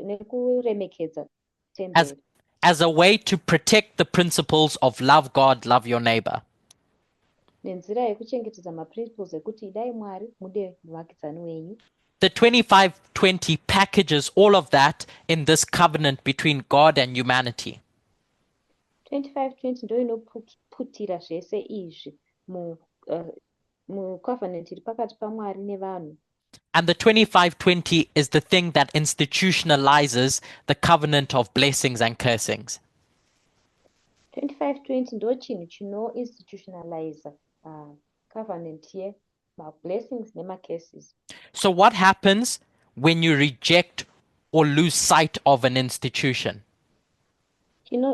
S2: nekuremekedza temberi.
S1: As a way to protect the principles of love God, love your neighbor.
S2: Nenzira yekuchengetedza ma-principles ekuti idai Mwari mude muvakidzani wenyu.
S1: The 2520 packages all of that in this covenant between God and humanity.
S2: 2520 ndo inoputira zvese izvi mucovenant iri pakati paMwari nevanhu.
S1: And the 2520 is the thing that institutionalizes the covenant of blessings and cursings.
S2: 2520 ndo chinhu chino-institutionalize covenant yema-blessings nema-curses.
S1: So what happens when you reject or lose sight of an institution?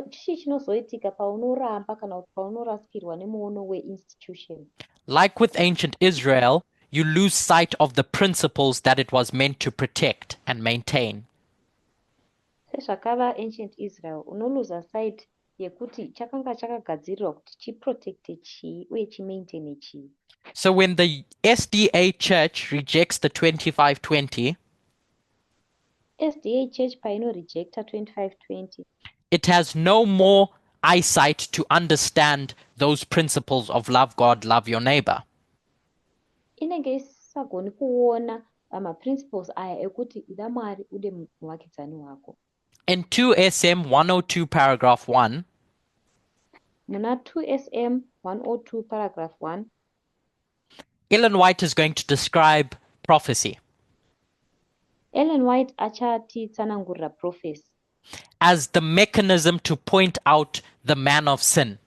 S2: Chii chinozoitika paunoramba kana kuti paunorasikirwa nemuono we-institution.
S1: Like with ancient Israel, you lose sight of the principles that it was meant to protect and maintain.
S2: Sezvakava ancient Israel, unoluza sight yekuti chakanga chakagadzirirwa kuti chiprotecte chii uye chimaintaine chii.
S1: So when the SDA Church rejects the 2520,
S2: SDA Church paino-rejecta 2520,
S1: it has no more eyesight to understand those principles of love God, love your neighbor.
S2: inenge isisagoni kuona ma-principles aya ekuti ida Mwari ude muvakidzani wako.
S1: In 2 SM 102 paragraph 1,
S2: Muna 2 SM 102 paragraph 1,
S1: Ellen White is going to describe prophecy
S2: Ellen White achatitsanangurira prophecy
S1: as the mechanism to point out the man of sin.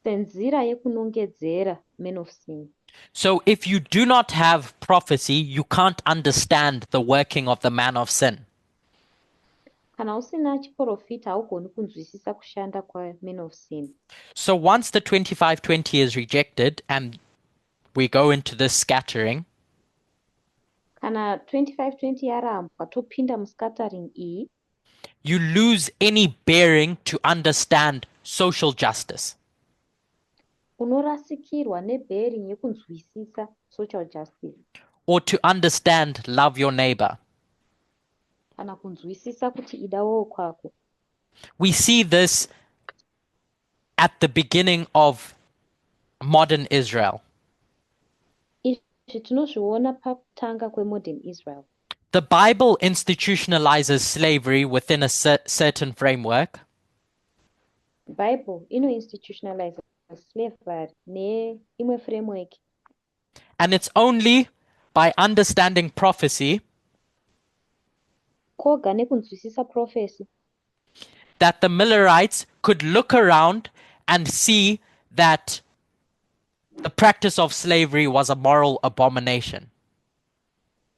S2: senzira yekunongedzera man of sin.
S1: So if you do not have prophecy, you can't understand the working of the man of sin.
S2: Kana usina chiprofita haugoni kunzwisisa kushanda kwa-man of sin.
S1: So once the 2520 is rejected and we go into this scattering,
S2: Kana 2520 yarambwa topinda muscattering iyi,
S1: you lose any bearing to understand social justice.
S2: unorasikirwa nebearing yekunzwisisa social justice
S1: Or to understand love your neighbor.
S2: kana kunzwisisa kuti idawo kwako.
S1: We see this at the beginning of modern Israel.
S2: Izvi tinozviona pakutanga kwemodern Israel.
S1: The Bible institutionalizes slavery within a certain framework,
S2: Bible ino-institutionalize slavery neimwe framework,
S1: and it's only by understanding prophecy
S2: koga nekunzwisisa prophecy
S1: that the Millerites could look around and see that the practice of slavery was a moral abomination.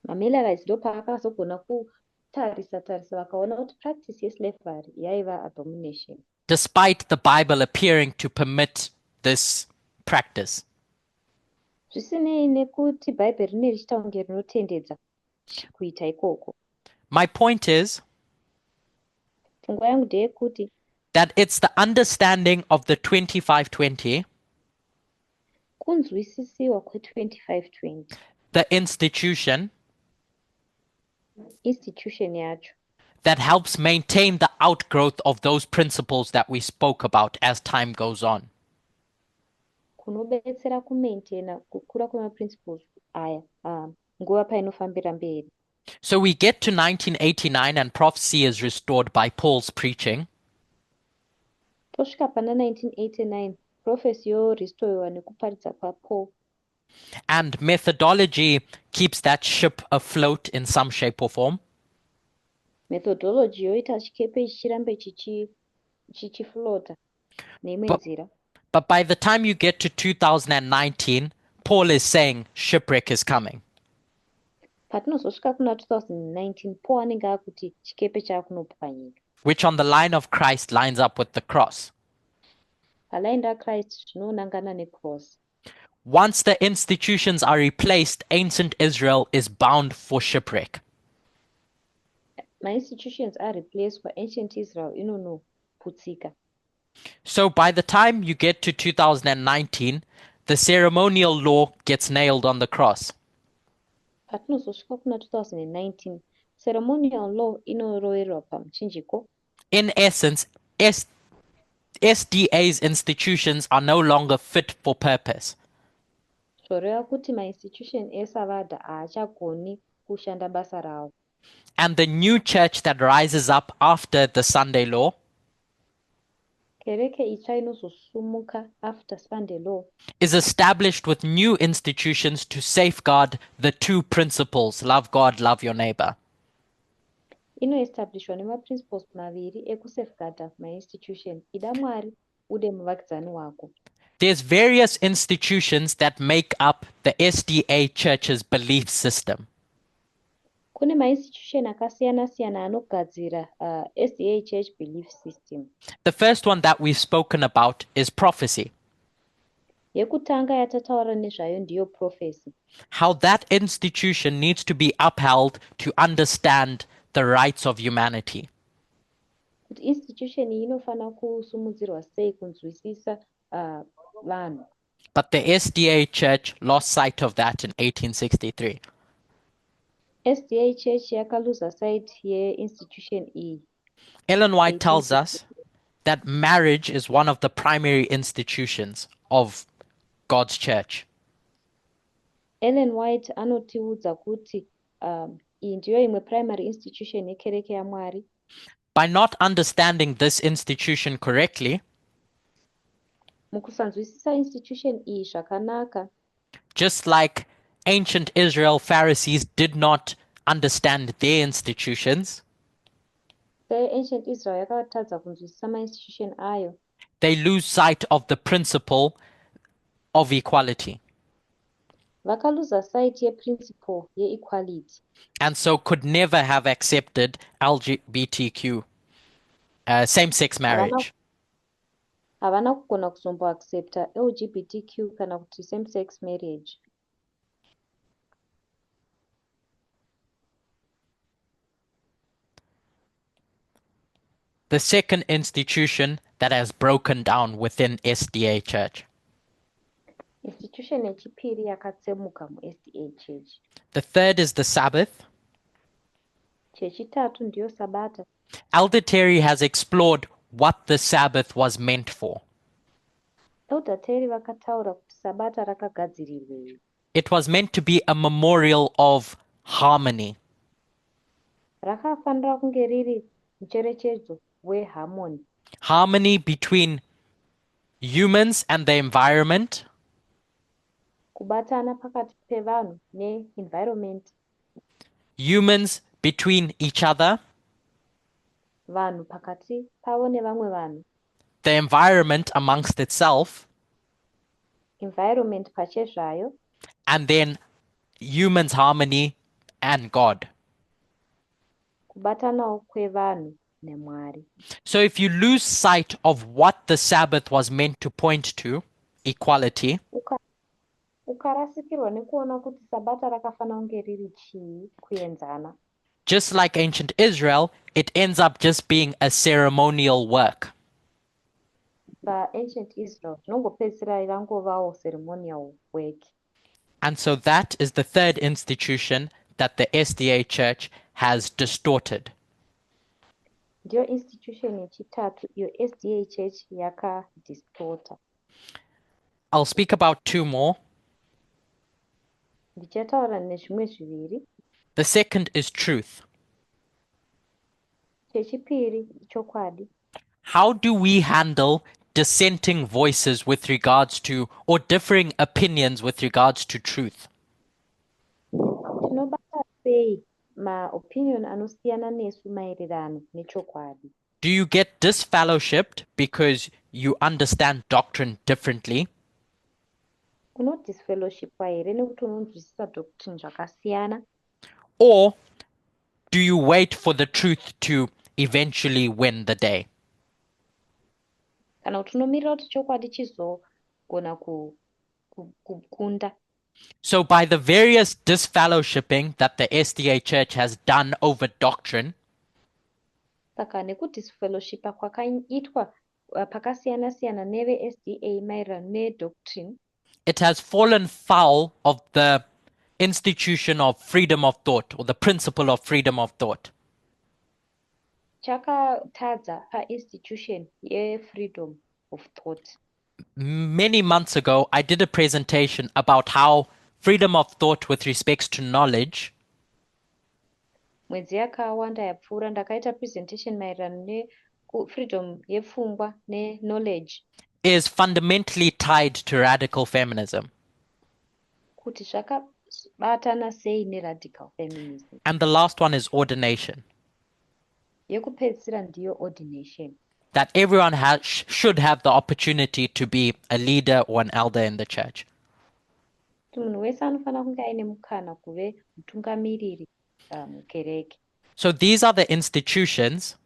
S2: ma-Millerites ndo paakazogona kutarisa vakaona kuti practice yeslavery yaiva abomination,
S1: Despite the Bible appearing to permit this practice.
S2: zvisinei nekuti bhaibheri rine richita kunge rinotendedza kuita ikoko.
S1: My point is
S2: Pfungwa yangu ndeyekuti
S1: that it's the understanding of the 2520,
S2: kunzwisisiwa kwe-2520
S1: the institution,
S2: institution yacho
S1: that helps maintain the outgrowth of those principles that we spoke about as time goes on.
S2: kunobetsera kumaintaina kukura kwemaprinciples aya nguva painofambira mberi.
S1: So we get to 1989 and prophecy is restored by Paul's preaching.
S2: Tosvika pana 1989 prophecy yorestoriwa nekuparidza kwaPaul.
S1: And methodology keeps that ship afloat in some shape or form.
S2: Methodology yoita chikepe chichirambe chichiflota neimwe
S1: But-
S2: nzira.
S1: But by the time you get to 2019, Paul is saying shipwreck is coming.
S2: Patinozosvika kuna 2019 Paul anenge akuti chikepe chaakunopwanyika.
S1: Which on the line of Christ lines up with the cross.
S2: Palaini raChrist zvinoonangana necross.
S1: Once the institutions are replaced, ancient Israel is bound for shipwreck.
S2: Institutions are replaced for ancient Israel inonoputsika.
S1: So by the time you get to 2019, the ceremonial law gets nailed on the cross.
S2: Patinozosvika kuna 2019 ceremonial law inorovererwa pamuchinjiko.
S1: In essence, SDA's institutions are no longer fit for purpose.
S2: Zvoreva kuti mainstitution esavadha haachagoni kushanda basa ravo.
S1: And the new church that rises up after the Sunday law
S2: Kereke itsva inozosumuka after Sunday law
S1: is established with new institutions to safeguard the two principles, love God, love your neighbor.
S2: inoestablishwa nemaprinciples maviri ekusafeguarda mainstitution, ida Mwari ude muvakidzani wako.
S1: There's various institutions that make up the SDA church's belief system.
S2: Kune mainstitution akasiyana-siyana anogadzira SDA church belief system.
S1: The first one that we've spoken about is prophecy.
S2: Yekutanga yatataura nezvayo ndiyo prophecy.
S1: How that institution needs to be upheld to understand the rights of humanity.
S2: Kuti institution iyi inofanira kusumudzirwa sei kunzwisisa vanhu.
S1: But the SDA church lost sight of that in 1863.
S2: SDA church yakaluza sight ye-institution iyi.
S1: Ellen White tells us that marriage is one of the primary institutions of God's church.
S2: Ellen White anotiudza kuti iyi ndiyo imwe primary institution yekereke yaMwari.
S1: By not understanding this institution correctly,
S2: Mukusanzwisisa institution iyi zvakanaka,
S1: just like ancient Israel Pharisees did not understand their institutions,
S2: ancient Israel yakatadza kunzwisisa mainstitution ayo,
S1: they lose sight of the principle of equality,
S2: vakaluza sight yeprinciple yeequality,
S1: and so could never have accepted LGBTQ, same-sex marriage.
S2: havana kugona kuzomboaccepta LGBTQ kana kuti same-sex marriage.
S1: The second institution that has broken down within SDA Church.
S2: Institution yechipiri yakatsemuka muSDA church.
S1: The third is the Sabbath.
S2: Chechitatu ndiyo Sabata.
S1: Elder Terry has explored what the Sabbath was meant for.
S2: Elder Terry vakataura kuti Sabata rakagadzirirwei.
S1: It was meant to be a memorial of harmony.
S2: Rakafanira kunge riri mucherechedzo weharmony.
S1: Harmony between humans and the environment.
S2: Kubatana pakati pevanhu ne-environment.
S1: Humans between each other.
S2: Vanhu pakati pavo nevamwe vanhu.
S1: The environment amongst itself.
S2: Environment pachezvayo.
S1: And then humans' harmony and God.
S2: Kubatanawo kwevanhu neMwari.
S1: So if you lose sight of what the Sabbath was meant to point to, equality,
S2: ukarasikirwa nekuona kuti Sabata rakafanira kunge riri chii, kuenzana.
S1: just like ancient Israel, it ends up just being a ceremonial work.
S2: Ancient Israel zvinongopedzisira rangovawo ceremonial work.
S1: And so that is the third institution that the SDA Church has distorted.
S2: Ndiyo institution yechitatu iyo SDA church yakadistorta.
S1: I'll speak about two more.
S2: Ndichataura nezvimwe zviviri.
S1: The second is truth.
S2: Chechipiri chokwadi.
S1: How do we handle dissenting voices with regards to, or differing opinions with regards to truth?
S2: Tinobata sei maopinion anosiyana nesu maererano nechokwadi?
S1: Do you get disfellowshipped because you understand doctrine differently?
S2: Unodisfellowshipwa here nekuti unonzwisisa doctrine zvakasiyana?
S1: Or do you wait for the truth to eventually win the day?
S2: Kana kuti unomirira kuti chokwadi chizogona kukunda?
S1: So by the various disfellowshipping that the SDA Church has done over doctrine,
S2: Saka nekudisfellowshipa kwakaitwa pakasiyana-siyana neve-SDA maererano nedoctrine,
S1: it has fallen foul of the institution of freedom of thought, or the principle of freedom of thought.
S2: chakatadza pa-institution ye-freedom of thought.
S1: Many months ago, I did a presentation about how freedom of thought with respects to knowledge
S2: Mwedzi yakawanda yapfuura ndakaita presentation maererano ne-freedom yepfungwa ne-knowledge,
S1: is fundamentally tied to radical feminism.
S2: kuti zvakabatana sei ne-radical feminism.
S1: And the last one is ordination.
S2: Yekupedzisira ndiyo ordination.
S1: That everyone should have the opportunity to be a leader or an elder in the church.
S2: Kuti munhu wese anofanira kunge aine mukana kuve mutungamiriri mukereke.
S1: So these are the institutions,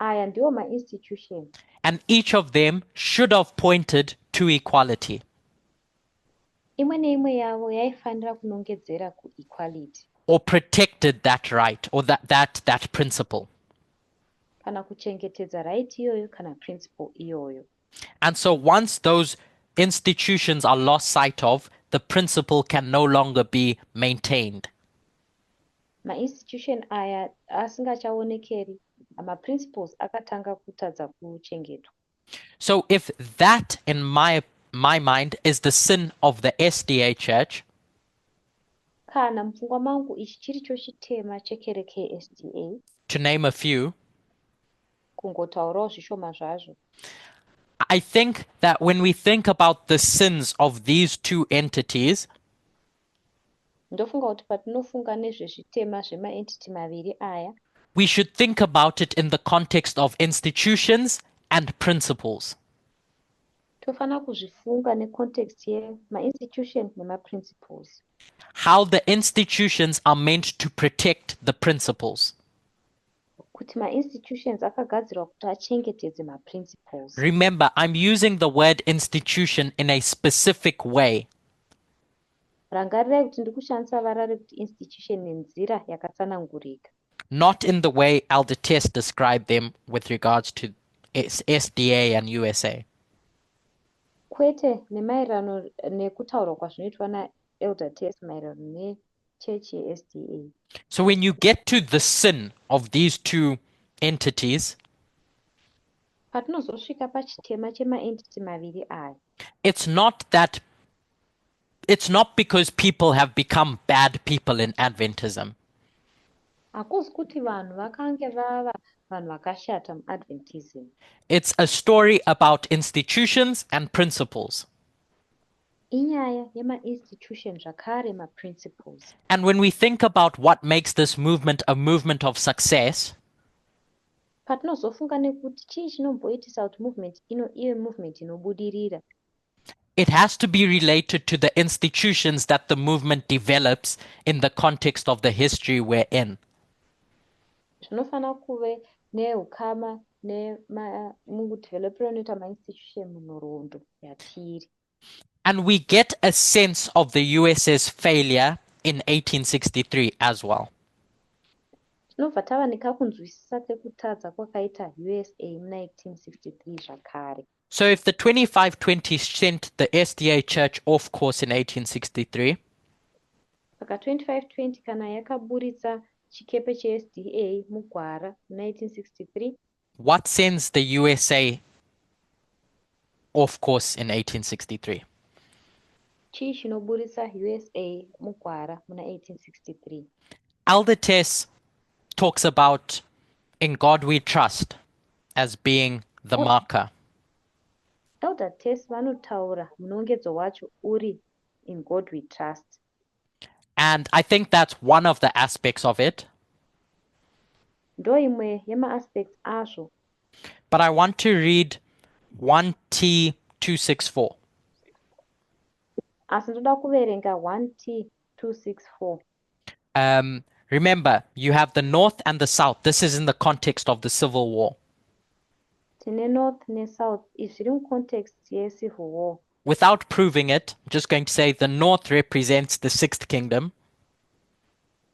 S2: Aya ndiwo ma-institution,
S1: and each of them should have pointed to equality.
S2: imwe neimwe yavo yaifanira kunongedzera kuequality,
S1: Or protected that right, or that principle.
S2: kana kuchengetedza right iyoyo kana principle iyoyo.
S1: And so once those institutions are lost sight of, the principle can no longer be maintained.
S2: Ma-institution aya asingachaonekeri, ma-principles akatanga kutadza kuchengetwa.
S1: So if that, in my mind, is the sin of the SDA Church,
S2: Kana mupfungwa mangu ichi chiricho chitema chekereke ye-SDA,
S1: to name a few,
S2: kungotaurawo zvishoma zvazvo,
S1: I think that when we think about the sins of these two entities,
S2: ndofunga kuti patinofunga nezvezvitema zvemaentity maviri aya,
S1: we should think about it in the context of institutions and principles.
S2: tofanira kuzvifunga necontext yema-institution nema-principles.
S1: How the institutions are meant to protect the principles.
S2: Kuti ma-institutions akagadzirwa kuti achengetedze ma-principles.
S1: Remember, I'm using the word institution in a specific way.
S2: Rangarirai kuti ndiri kushandisa vara rekuti institution nenzira yakatsanangurika.
S1: Not in the way Elder Tess described them with regards to SDA and USA.
S2: Kwete nemaererano nekutaurwa kwazvinoitwa naElder Tess maererano nechechi ye-SDA.
S1: So when you get to the sin of these two entities,
S2: Patinozosvika pachitema chemaentity maviri aya,
S1: it's not because people have become bad people in Adventism.
S2: hakuzi kuti vanhu vakange vava vanhu vakashata muadventism.
S1: It's a story about institutions and principles.
S2: Inyaya yema-institution zvakare ma-principles.
S1: And when we think about what makes this movement a movement of success,
S2: Patinozofunga nekuti chii chinomboitisa kuti movement ive movement inobudirira,
S1: it has to be related to the institutions that the movement develops in the context of the history we're in.
S2: zvinofanira kuve neukama mukudhivelopera unoita ma-institution munhoroondo yatiri.
S1: And we get a sense of the US's failure in 1863 as well.
S2: Tinobva tava nekakunzwisisa kekutadza kwakaita USA muna-1863 zvakare.
S1: So if the 2520 sent the SDA Church off course in 1863,
S2: Saka 2520 kana yakaburitsa chikepe che-SDA mugwara muna-1863,
S1: what sends the USA off course in 1863?
S2: Chii chinoburitsa USA mugwara muna 1863.
S1: Elder Tess talks about "In God We Trust" as being the
S2: Oh.
S1: marker.
S2: Elder Tess vanotaura munongedzo wacho uri "In God We Trust."
S1: And I think that's one of the aspects of it.
S2: Ndo imwe yema-aspects azvo.
S1: But I want to read 1T 264.
S2: Asi ndoda kuverenga 1T 264.
S1: Remember, you have the North and the South. This is in the context of the Civil War.
S2: Tine North ne-South izvi zviri mucontext ye-Civil War.
S1: Without proving it, I'm just going to say the North represents the Sixth Kingdom,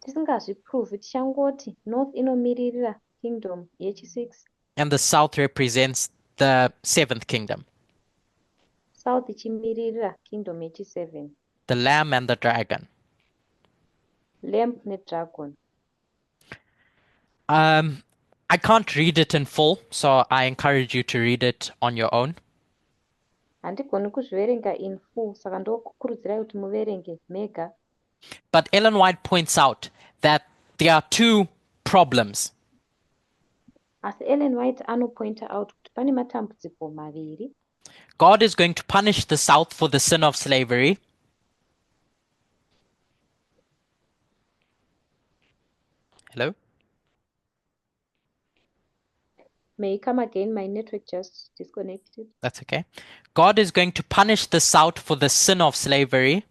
S2: Tisingazvipruvhi tichangoti North inomiririra Kingdom yechi-6,
S1: and the South represents the Seventh Kingdom,
S2: South ichimiririra Kingdom yechi-7,
S1: the Lamb and the Dragon.
S2: Lamb ne-Dragon.
S1: I can't read it in full, so I encourage you to read it on your own.
S2: Handigoni kuzviverenga in full, saka ndokukurudzirai kuti muverenge mega.
S1: But Ellen White points out that there are two problems.
S2: Asi Ellen White anopointa out kuti pane matambudziko maviri.
S1: God is going to punish the South for the sin of slavery. Hello?
S2: May you come again? My network just disconnected.
S1: That's okay. God is going to punish the South for the sin of slavery.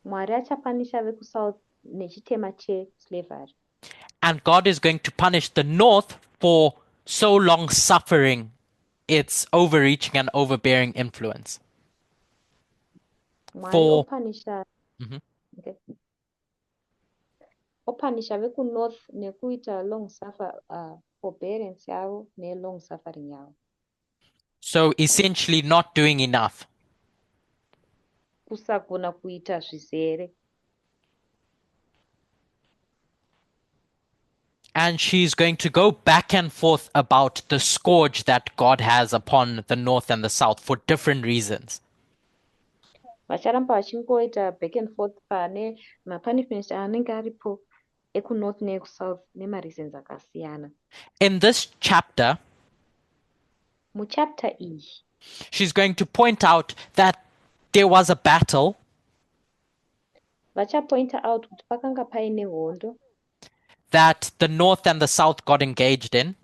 S2: Mwari achapanisha veku-South nechitema che-slavery.
S1: And God is going to punish the North for so long suffering its overreaching and overbearing influence.
S2: Mwari
S1: For-
S2: opanisha
S1: Mhm.
S2: okay. Opanisha veku-North nekuita long suffer forbearance yavo ne-long suffering yavo.
S1: So essentially not doing enough.
S2: Kusagona kuita zvizere.
S1: And she's going to go back and forth about the scourge that God has upon the North and the South for different reasons.
S2: Vacharamba vachingoita back and forth pane mapunishments anenge aripo eku-North neeku-South nema-reasons akasiyana.
S1: In this chapter,
S2: Muchapter iyi,
S1: she's going to point out that there was a battle
S2: vachapointa out kuti pakanga paine hondo
S1: that the North and the South got engaged in.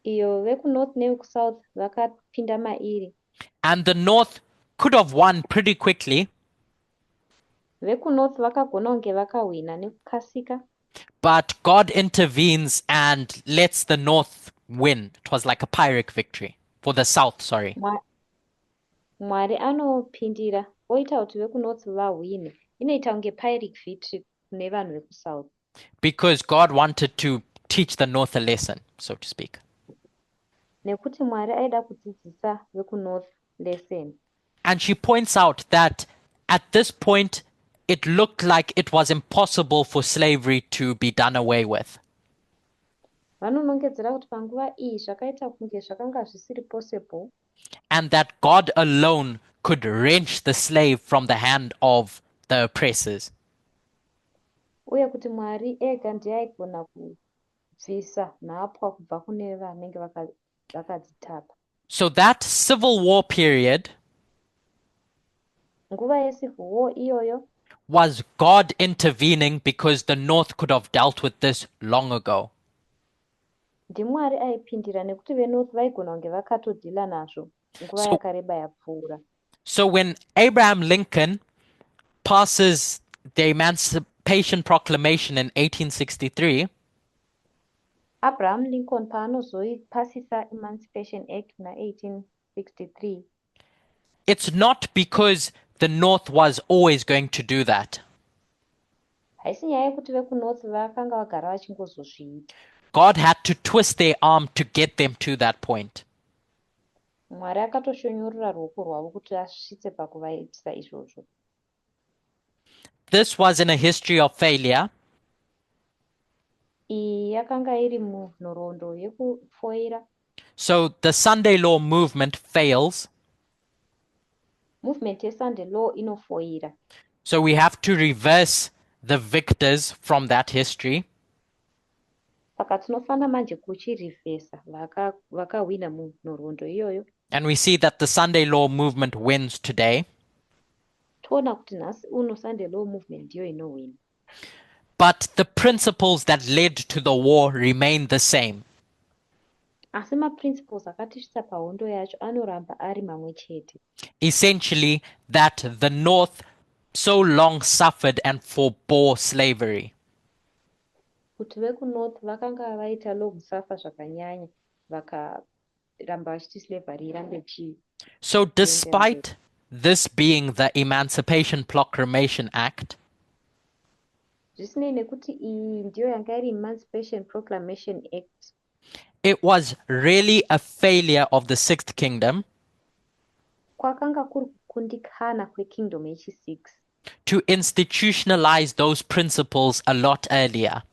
S2: iyo veku-North neveku-South vakapinda mairi.
S1: And the North could have won pretty quickly,
S2: Veku-North vakagona kunge vakahwina nekukasika,
S1: but God intervenes and lets the North win. It was like a Pyrrhic victory for the South, sorry.
S2: Mwari anopindira oita kuti veku-North vahwine. Inoita kunge Pyrrhic victory kune vanhu veku-South.
S1: Because God wanted to teach the North a lesson, so to speak.
S2: Nekuti Mwari aida kudzidzisa veku-North lesson.
S1: And she points out that at this point, it looked like it was impossible for slavery to be done away with.
S2: Vanonongedzera kuti panguva iyi zvakaita kunge zvakanga zvisiri possible,
S1: And that God alone could wrench the slave from the hand of the oppressors.
S2: uye kuti Mwari ega ndiye aigona kubvisa nhapwa kubva kune vanenge vakadzitapa.
S1: So that Civil War period
S2: Nguva yeCivil War iyoyo
S1: was God intervening because the North could have dealt with this long ago.
S2: ndiMwari aipindira nekuti veNorth vaigona kunge vakatodhila nazvo nguva
S1: So-
S2: yakareba yapfuura.
S1: So when Abraham Lincoln passes the Emancipation Proclamation in 1863,
S2: Abraham Lincoln paanozoipasisa Emancipation Act na-1863,
S1: it's not because the North was always going to do that.
S2: haisi nyaya yekuti veku-North vakanga vagara vachingozozviita.
S1: God had to twist their arm to get them to that point.
S2: Mwari akatoshonyorora ruoko rwavo kuti asvitse pakuvaitisa izvozvo.
S1: This was in a history of failure,
S2: Iyi yakanga iri munhoroondo yekufoira,
S1: So the Sunday law movement fails.
S2: Movement yeSunday law inofoira.
S1: So we have to reverse the victors from that history.
S2: Saka tinofana manje kuchirivhesa vakawina munhoroondo iyoyo.
S1: And we see that the Sunday law movement wins today.
S2: Toona kuti nhasi uno Sunday law movement ndiyo inowina.
S1: But the principles that led to the war remain the same.
S2: Asi maprinciples akatisvitsa pahondo yacho anoramba ari mamwe chete.
S1: Essentially, that the North so long suffered and forbore slavery.
S2: Kuti vekunorth vakanga vaita long suffer zvakanyanya vakaramba vachiti slavery irambe chii.
S1: So despite this being the Emancipation Proclamation Act,
S2: Zvisinei nekuti iyi ndiyo yanga iri Emancipation Proclamation Act,
S1: it was really a failure of the Sixth Kingdom
S2: kwakanga kuri kukundikana kwekingdom yechi6
S1: to institutionalize those principles a lot earlier.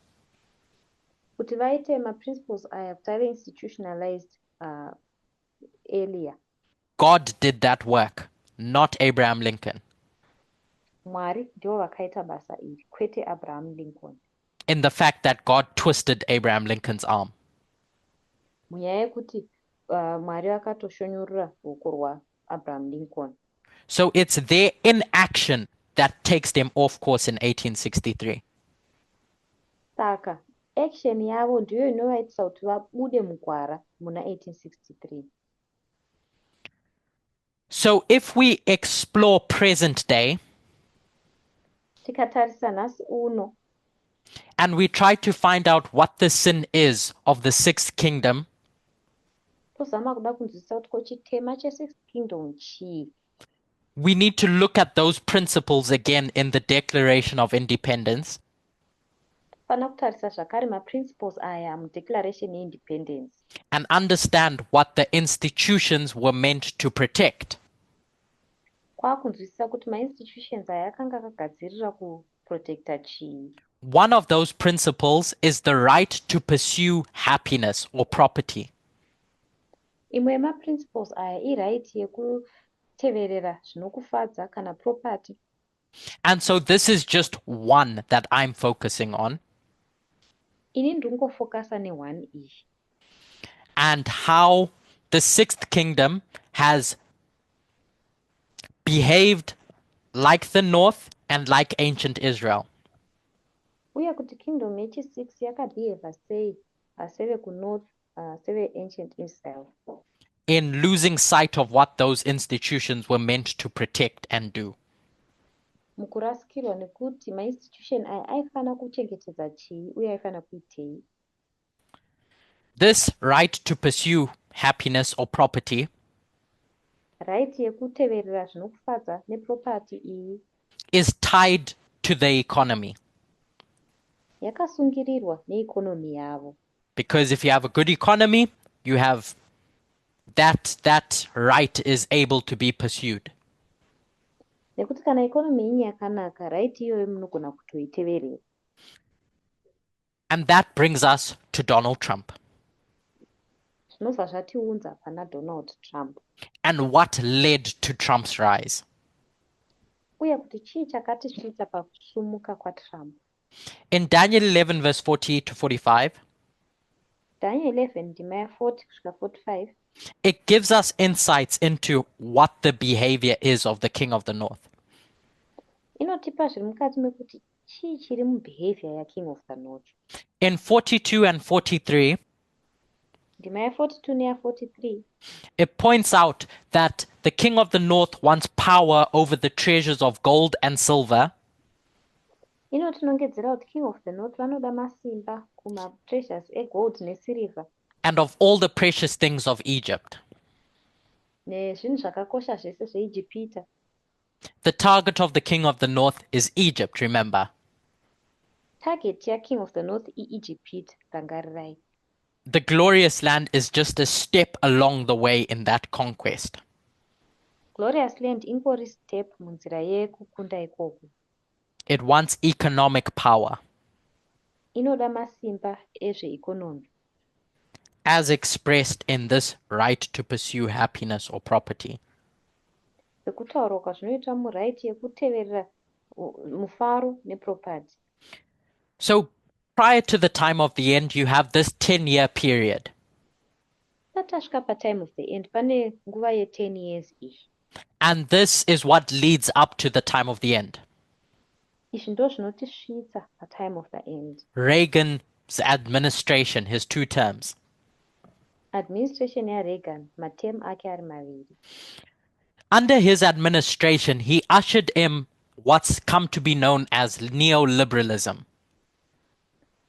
S2: kuti vaite maprinciples aya kuti ave institutionalized earlier.
S1: God did that work, not Abraham Lincoln.
S2: Mwari ndivo vakaita basa iri kwete Abraham Lincoln.
S1: In the fact that God twisted Abraham Lincoln's arm.
S2: Munyaya yekuti Mwari akatoshonyurura ruoko rwaAbraham Lincoln.
S1: So it's their inaction that takes them off course in 1863.
S2: Saka action yavo ndiyo inovaitisa kuti vabude mugwara muna 1863.
S1: So if we explore present day
S2: Tikatarisa nhasi uno
S1: and we try to find out what the sin is of the Sixth Kingdom,
S2: tozama kuda kunzwisisa kuti ko chitema che6th kingdom chii.
S1: we need to look at those principles again in the Declaration of Independence
S2: Fana kutarisa zvakare maprinciples aya mudeclaration yeindependence
S1: and understand what the institutions were meant to protect.
S2: kwakunzwisisa kuti mainstitutions aya akanga akagadzirira kuprotecta chii.
S1: One of those principles is the right to pursue happiness or property.
S2: Imwe yemaprinciples aya iright yekuteverera zvinokufadza kana property.
S1: And so this is just one that I'm focusing on,
S2: Ini ndingofokasa ne1 iyi
S1: and how the Sixth Kingdom has behaved like the North and like ancient Israel.
S2: uye kuti kingdom yechi6 yakabehave sei sevekunorth seve-ancient Israel
S1: In losing sight of what those institutions were meant to protect and do.
S2: mukurasikirwa nekuti mainstitution aya aifana kuchengetedza chii uye aifana kuitei.
S1: This right to pursue happiness or property
S2: Right yekuteverera zvinokufadza neproperty iyi
S1: is tied to the economy.
S2: yakasungirirwa neikonomi yavo.
S1: Because if you have a good economy, you have that right is able to be pursued.
S2: Nekuti kana ikonomi inyi yakanaka right iyoyo munogona kutoiteverera.
S1: And that brings us to Donald Trump
S2: Zvinobva zvatiunza pana Donald Trump
S1: and what led to Trump's rise.
S2: uye kuti chii chakatisvitsa pakusumuka kwaTrump.
S1: In Daniel 11 verse 40 to 45,
S2: Daniel 11 ndima ya40 kusvika 45
S1: it gives us insights into what the behavior is of the king of the north.
S2: inotipa zviri mukati mekuti chii chiri mubehavior yaking of the north.
S1: In 42 and 43,
S2: Ndima ya42 neya43
S1: it points out that the king of the north wants power over the treasures of gold and silver
S2: inotinongedzera kuti king of the north vanoda masimba kumatreasures egold nesilver
S1: and of all the precious things of Egypt.
S2: nezvinhu zvakakosha zvese zveijipita.
S1: The target of the king of the north is Egypt, remember.
S2: Target yaking of the north iEgypt, rangarirai.
S1: The glorious land is just a step along the way in that conquest.
S2: Glorious land ingori step munzira yekukunda ikoko.
S1: It wants economic power.
S2: Inoda masimba ezveikonomi.
S1: as expressed in this right to pursue happiness or property.
S2: Sekutaurwa zvinoitwa muraiti yekuteverera mufaro neproperty.
S1: So prior to the time of the end, you have this 10-year period.
S2: Tasvika patime of the end pane nguva ye10 years ishi.
S1: And this is what leads up to the time of the end.
S2: Izvi ndo zvinotisvitsa patime of the end.
S1: Reagan's administration, his 2 terms.
S2: Administration yaReagan, materm ake ari maviri.
S1: Under his administration, he ushered in what's come to be known as neoliberalism.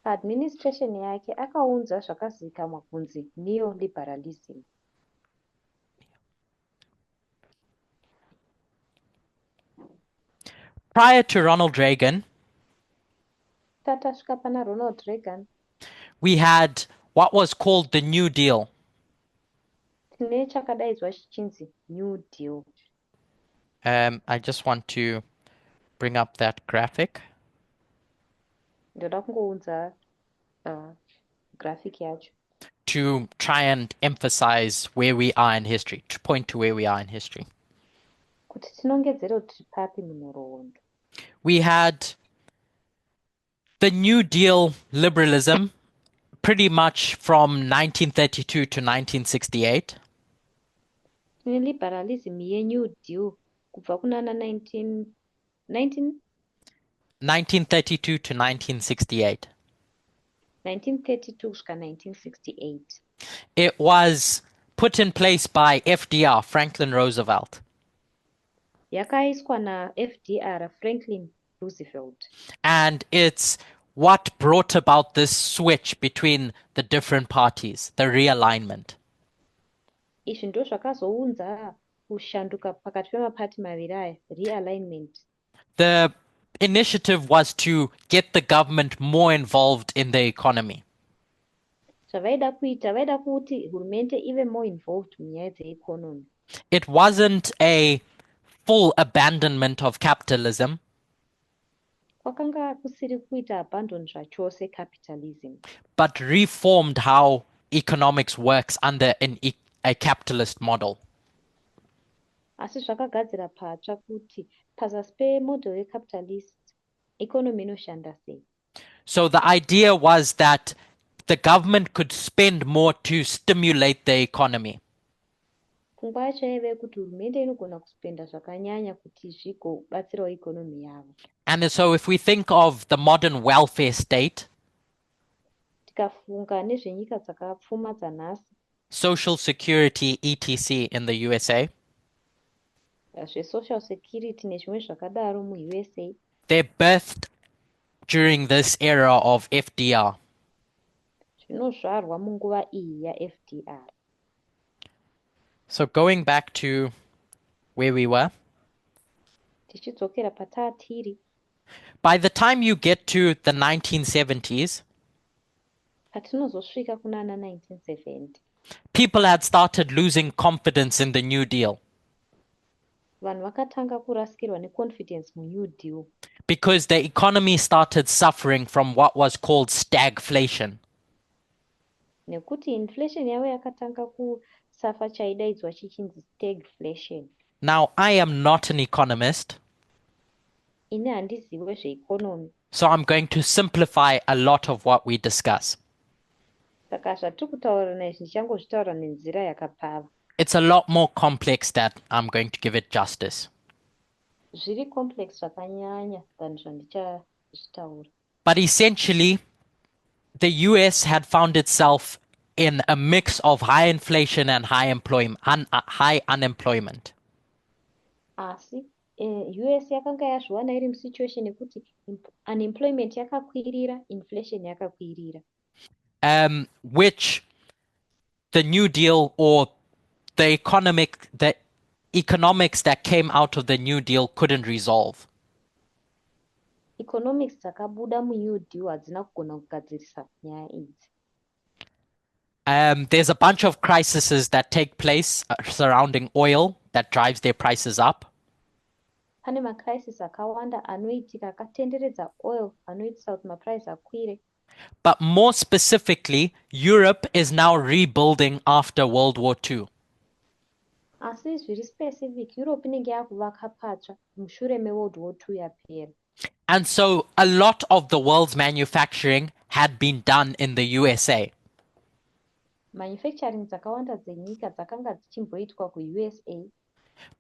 S2: Administration yake akaunza zvakazivikanwa kunzi neoliberalism.
S1: Prior to Ronald Reagan,
S2: Tasvika pana Ronald Reagan,
S1: we had what was called the New Deal.
S2: tine chakadaidzwa chichinzi New Deal.
S1: I just want to bring up that graphic.
S2: Ndoda kungounza graphic yacho.
S1: To try and emphasize where we are in history, to point to where we are in history.
S2: Kuti tinongedzere kuti tiri papi munhoroondo.
S1: We had the New Deal liberalism pretty much from 1932 to 1968.
S2: Tine liberalism yeNew Deal kubva kunana
S1: 1932 to 1968.
S2: 1932 kusvika 1968.
S1: It was put in place by FDR, Franklin Roosevelt.
S2: Yakaiswa naFDR, Franklin Roosevelt.
S1: And it's what brought about this switch between the different parties, the realignment.
S2: Izvi ndo zvakazounza kushanduka pakati pemapati maviri aya, realignment.
S1: The initiative was to get the government more involved in the economy.
S2: Zvavaida kuita, vaida kuti hurumende ive more involved munyaya dzeeconomy.
S1: It wasn't a full abandonment of capitalism,
S2: Kwakanga kusiri kuita abandon zvachose capitalism,
S1: but reformed how economics works under a capitalist model.
S2: asi zvakagadzira patsva kuti pazasi pemodel yecapitalist economy inoshanda sei.
S1: So the idea was that the government could spend more to stimulate the economy.
S2: Pfungwa yacho yaive kuti hurumende inogona kuspenda zvakanyanya kuti zvigobatsirawo ikonomi yavo.
S1: And so if we think of the modern welfare state,
S2: Tikafunga nezvenyika dzakapfuma dzanhasi,
S1: social security, etc. in the USA,
S2: zvesocial security nezvimwe zvakadaro muUSA,
S1: they're birthed during this era of FDR.
S2: zvinozvarwa munguva iyi yaFDR.
S1: So going back to where we were,
S2: Tichidzokera patatiri,
S1: by the time you get to the 1970s,
S2: patinozosvika kunana 1970,
S1: people had started losing confidence in the New Deal
S2: vanhu vakatanga kurasikirwa neconfidence muNew Deal
S1: because the economy started suffering from what was called stagflation.
S2: nekuti inflation yavo yakatanga kusafa chaidaidzwa chichinzi stagflation.
S1: Now, I am not an economist,
S2: Ini handizive zveeconomy,
S1: so I'm going to simplify a lot of what we discuss.
S2: saka zvatiri kutaura naizvi ndichangozvitaura nenzira yakapfava.
S1: It's a lot more complex that I'm going to give it justice.
S2: Zviri complex zvakanyanya than zvandichazvitaura.
S1: But essentially, the US had found itself in a mix of high inflation and high unemployment.
S2: Asi US yakanga yazviwana iri musituation yekuti unemployment yakakwirira, inflation yakakwirira.
S1: Which the New Deal or the economics that came out of the New Deal couldn't resolve.
S2: Economics dzakabuda muNew Deal hadzina kugona kugadzirisa nyaya idzi.
S1: There's a bunch of crises that take place surrounding oil that drives their prices up.
S2: Pane macrisis akawanda anoitika akatenderedza oil anoitisa kuti maprice akwire.
S1: But more specifically, Europe is now rebuilding after World War II.
S2: asi zviri specific Europe inenge yakuvaka patsva mushure meworld war II yapera.
S1: And so a lot of the world's manufacturing had been done in the USA.
S2: Manufacturing dzakawanda dzenyika dzakanga dzichimboitwa kuUSA.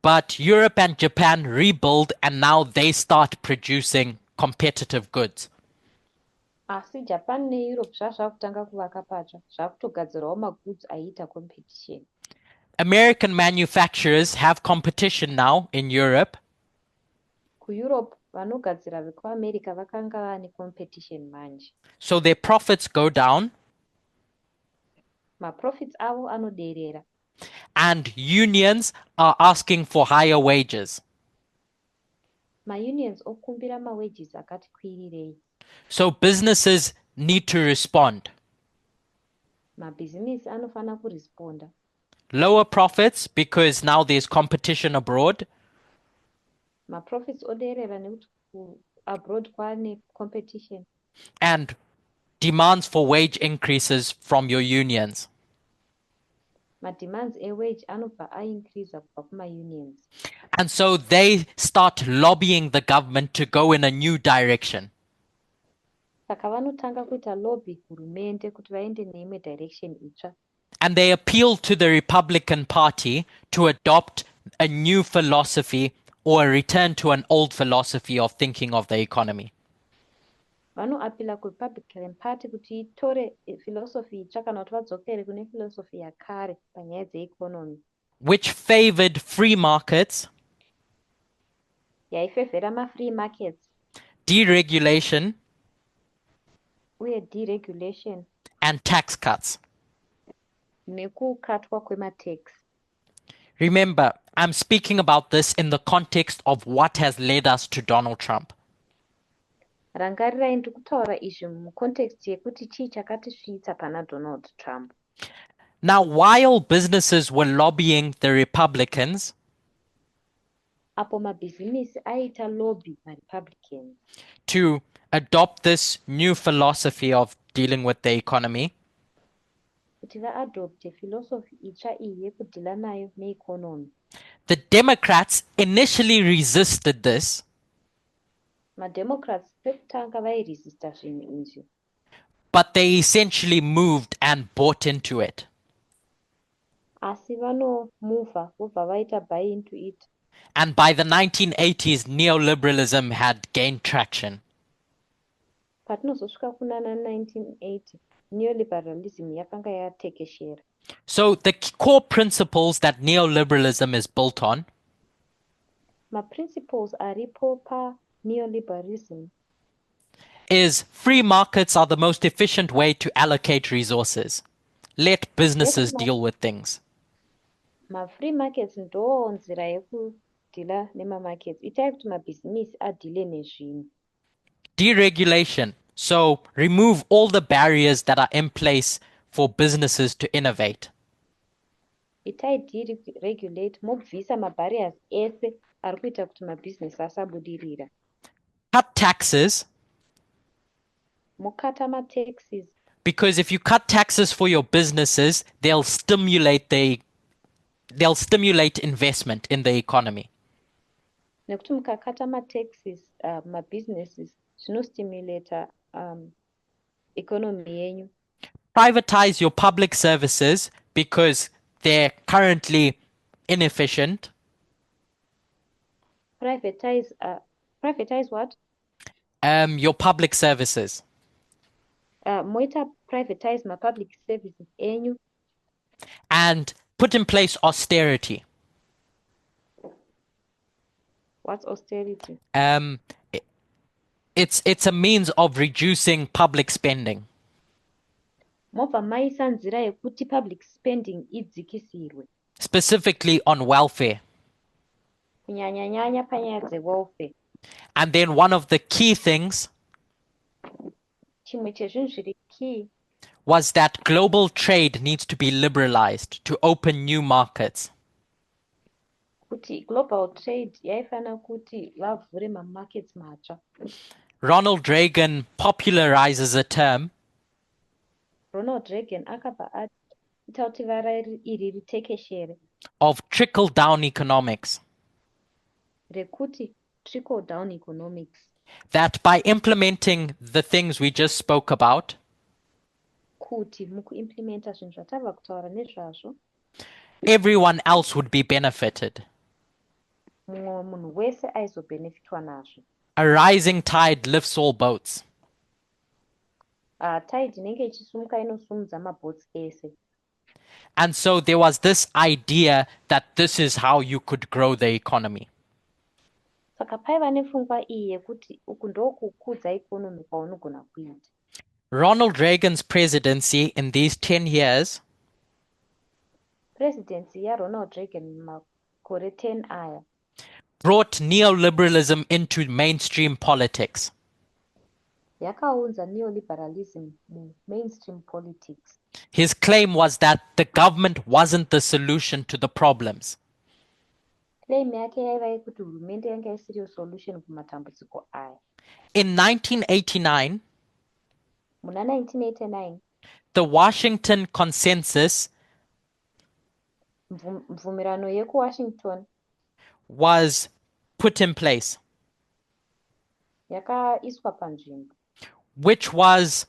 S1: But Europe and Japan rebuild, and now they start producing competitive goods.
S2: Asi Japan neEurope zvakutanga kuvaka patsva zvakutogadzirawo magoods aiita competition.
S1: American manufacturers have competition now in Europe.
S2: KuEurope vanogadzira vekuAmerica vakanga vane competition manje.
S1: So their profits go down,
S2: Maprofits avo anoderera.
S1: and unions are asking for higher wages.
S2: Maunions okumbira mawages akati kwirirei.
S1: So businesses need to respond.
S2: Mabhizinisi anofana kuresponda.
S1: Lower profits because now there's competition abroad,
S2: Maprofits oderera nekuti abroad kwane competition.
S1: and demands for wage increases from your unions.
S2: Mademands ewage anobva aincrease kubva kumaunions.
S1: And so they start lobbying the government to go in a new direction.
S2: Saka vanotanga kuita lobby hurumende kuti vaende neimwe direction itsva.
S1: And they appeal to the Republican Party to adopt a new philosophy or a return to an old philosophy of thinking of the economy.
S2: Vanoapila kuRepublican Party kuti itore philosophy itsva kana kuti vadzokere kune philosophy yakare panyaya dzeeconomy.
S1: Which favored free markets,
S2: Yaifevhera ma-free markets
S1: deregulation,
S2: uye deregulation
S1: and tax cuts.
S2: nekukatwa kwematax.
S1: Remember, I'm speaking about this in the context of what has led us to Donald Trump.
S2: Rangarirai ndiri kutaura izvi mucontext yekuti chii chakatisvitsa pana Donald Trump.
S1: Now, while businesses were lobbying the Republicans,
S2: Apo mabhizinisi aiita lobby maRepublicans
S1: to adopt this new philosophy of dealing with the economy,
S2: kuti vaadopte philosophy itsva iyi yekudhila nayo neeconomy.
S1: the Democrats initially resisted this,
S2: MaDemocrats pekutanga vairesista zvinhu izvi,
S1: but they essentially moved and bought into it.
S2: asi vanomuvha vobva vaita buy into it.
S1: And by the 1980s, neoliberalism had gained traction.
S2: Patinozosvika kunana 1980 neoliberalism yakanga yatekeshera.
S1: So the core principles that neoliberalism is built on
S2: Maprinciples aripo pa-neoliberalism
S1: is free markets are the most efficient way to allocate resources. Let businesses
S2: Yes,
S1: deal with things.
S2: ma-free markets ndo nzira yekudhila nemamarkets. Itai kuti mabhizinisi adhile nezvinhu.
S1: Deregulation. So remove all the barriers that are in place for businesses to innovate.
S2: Itai deregulate mobvisa mabarriers ese ari kuita kuti mabhizinesi asabudirira.
S1: Cut taxes,
S2: Mokata mataxes
S1: because if you cut taxes for your businesses, they'll stimulate investment in the economy.
S2: nekuti mukakata mataxes mabhizinesis zvinostimulata economy yenyu.
S1: Privatize your public services because they're currently inefficient.
S2: Privatize what?
S1: Your public services.
S2: Moita privatize ma-public services enyu
S1: And put in place austerity.
S2: What's austerity?
S1: It's a means of reducing public spending.
S2: Mobva maisa nzira yekuti public spending idzikisirwe
S1: Specifically on welfare.
S2: kunyanya-nyanya panyaya dzewelfare.
S1: And then one of the key things
S2: Chimwe chezvinhu zviri key
S1: was that global trade needs to be liberalized to open new markets.
S2: kuti global trade yaifana kuti vavhure mamarkets matsva.
S1: Ronald Reagan popularizes a term
S2: Ronald Reagan akabva aita kuti vara iri ritekeshere
S1: of trickle-down economics,
S2: rekuti trickle down economics,
S1: that by implementing the things we just spoke about,
S2: kuti mukuimplementa zvinhu zvatabva kutaura nezvazvo
S1: everyone else would be benefited.
S2: mumwe munhu wese aizobhenefitwa nazvo.
S1: A rising tide lifts all boats.
S2: Tide inenge ichisumuka inosumudza mabhotsi ese.
S1: And so there was this idea that this is how you could grow the economy.
S2: Saka paiva nepfungwa iyi yekuti uku ndokukudza ikonomi kwaunogona kuita.
S1: Ronald Reagan's presidency in these 10 years
S2: Presidency yaRonald Reagan makore 10 aya
S1: brought neoliberalism into mainstream politics.
S2: yakaunza neoliberalism mainstream politics.
S1: His claim was that the government wasn't the solution to the problems.
S2: Claim yake yaiva yekuti hurumende yanga isiriyo solution kumatambudziko aya.
S1: In 1989,
S2: Muna 1989,
S1: the Washington Consensus
S2: mvumirano yekuWashington
S1: was put in place,
S2: yakaiswa panzvimbo,
S1: which was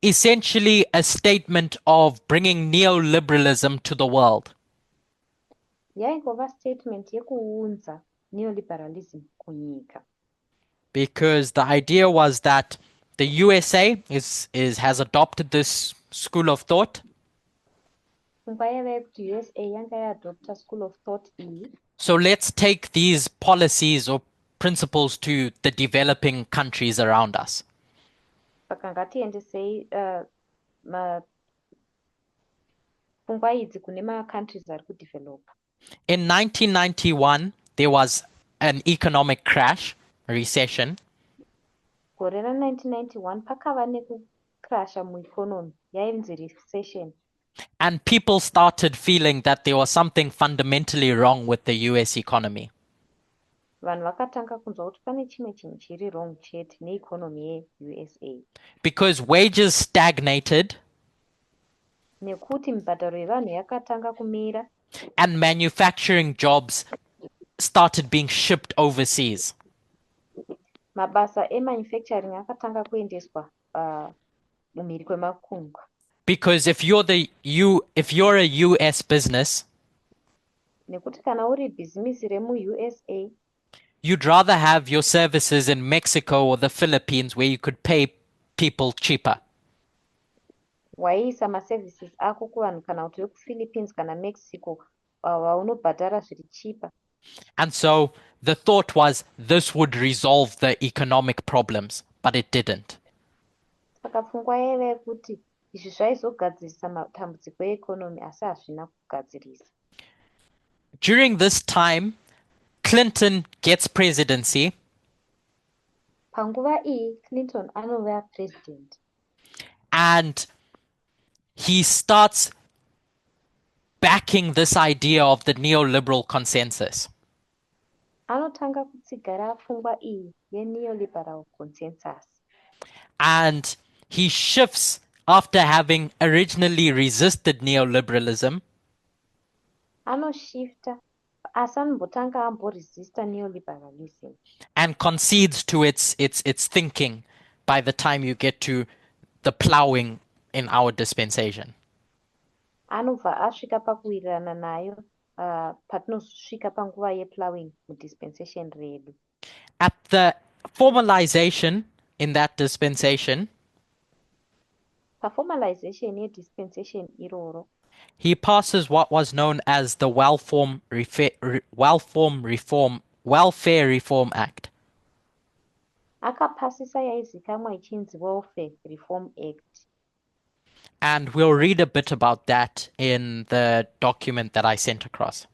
S1: essentially a statement of bringing neoliberalism to the world.
S2: yaingova statement yekuunza neoliberalism kunyika.
S1: Because the idea was that the USA has adopted this school of thought.
S2: Pfungwa yaiva yekuti USA yanga yaadopta school of thought iyi.
S1: So let's take these policies or principles to the developing countries around us.
S2: Saka ngatiendesei pfungwa idzi kune ma-countries ari kudevelopa.
S1: In 1991, there was an economic crash, a recession,
S2: Gore ra1991 pakava nekukrasha mueconomy yainzi recession.
S1: and people started feeling that there was something fundamentally wrong with the US economy.
S2: Vanhu vakatanga kunzwa kuti pane chimwe chinhu chiri wrong chete neeconomy yeUSA.
S1: Because wages stagnated
S2: Nekuti mibhadharo yevanhu yakatanga kumira
S1: and manufacturing jobs started being shipped overseas.
S2: mabasa emanufacturing akatanga kuendeswa mumhiri kwemakungwa.
S1: Because if you're a US business,
S2: Nekuti kana uri bhizimisi remuUSA
S1: you'd rather have your services in Mexico or the Philippines where you could pay people cheaper.
S2: waiisa maservices ako kuvanhu kana kuti vekuphilippines kana mexico vaunobhadhara zviri chipa.
S1: And so the thought was this would resolve the economic problems, but it didn't.
S2: Saka pfungwa yaiva yekuti izvi zvaizogadzirisa matambudziko economy asi hazvina kugadzirisa.
S1: During this time, Clinton gets presidency,
S2: Panguva iyi Clinton anova president
S1: and he starts backing this idea of the neoliberal consensus.
S2: anotanga kutsigara pfungwa iyi yeneoliberal consensus.
S1: And he shifts after having originally resisted neoliberalism.
S2: Anoshifta asi anombotanga amboresista neoliberalism
S1: And concedes to its thinking by the time you get to the plowing in our dispensation.
S2: anobva asvika pakuwirirana nayo patinosvika panguva yeplowing mudispensation redu.
S1: At the formalization in that dispensation,
S2: Paformalization yedispensation iroro
S1: he passes what was known as the Welfare Reform Act.
S2: akapasisa yaizikamwa ichinzi Welfare Reform Act.
S1: And we'll read a bit about that in the document that I sent across.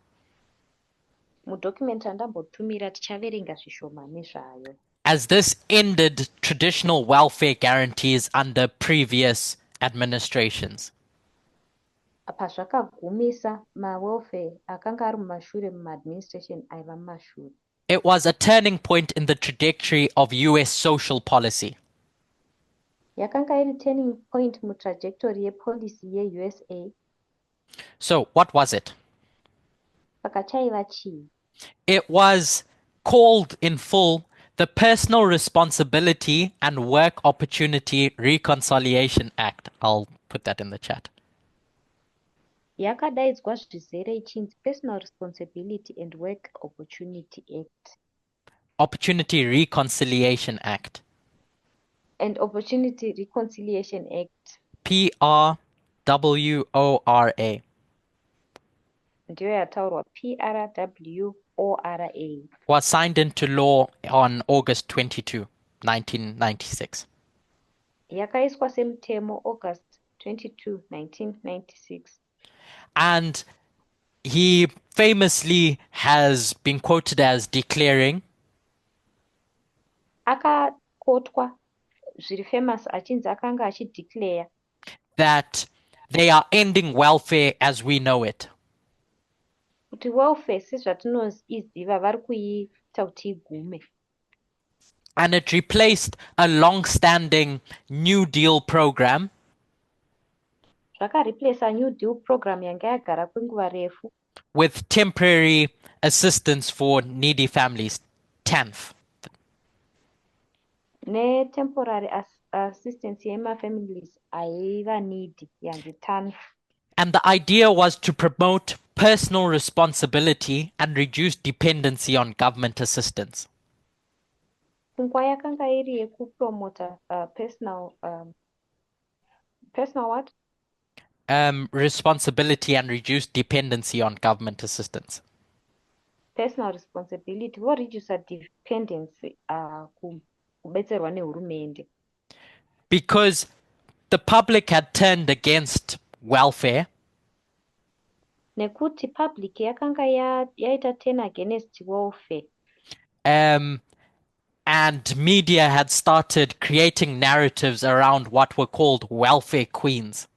S2: Mudocument randambotumira tichaverenga zvishoma nezvayo.
S1: As this ended traditional welfare guarantees under previous administrations.
S2: Pazvakagumisa mawelfare akanga ari mumashure mumaadministration aiva mumashure.
S1: It was a turning point in the trajectory of US social policy.
S2: yakanga iri turning point mutrajectory yepolicy yeUSA.
S1: So what was it?
S2: Saka chaiva chii?
S1: It was called in full the Personal Responsibility and Work Opportunity Reconciliation Act. I'll put that in the chat.
S2: Yakadaidzwa zvizere ichinzi Personal Responsibility and Work Opportunity Act
S1: Opportunity Reconciliation Act.
S2: and Opportunity Reconciliation Act.
S1: PRWORA.
S2: Ndiyo yataurwa PRWORA.
S1: Was signed into law on August 22, 1996.
S2: Yakaiswa semutemo August 22, 1996.
S1: And he famously has been quoted as declaring
S2: Akakotwa zviri famous achinzi akanga achideclare
S1: that they are ending welfare as we know it.
S2: kuti welfare sezvatinoiziva vari kuiita kuti igume.
S1: And it replaced a long-standing New Deal program
S2: Zvakareplace New Deal program yanga yagara kwenguva refu
S1: with temporary assistance for needy families, TANF.
S2: netemporary assistance yemafamilies aiva needy yanzi TANF.
S1: And the idea was to promote personal responsibility and reduce dependency on government assistance.
S2: Pfungwa yakanga iri yekupromota personal what?
S1: Responsibility and reduce dependency on government assistance.
S2: Personal responsibility voreduce dependency kubetserwa nehurumende.
S1: Because the public had turned against welfare,
S2: Nekuti public yakanga yaita turn against welfare.
S1: And media had started creating narratives around what were called welfare queens.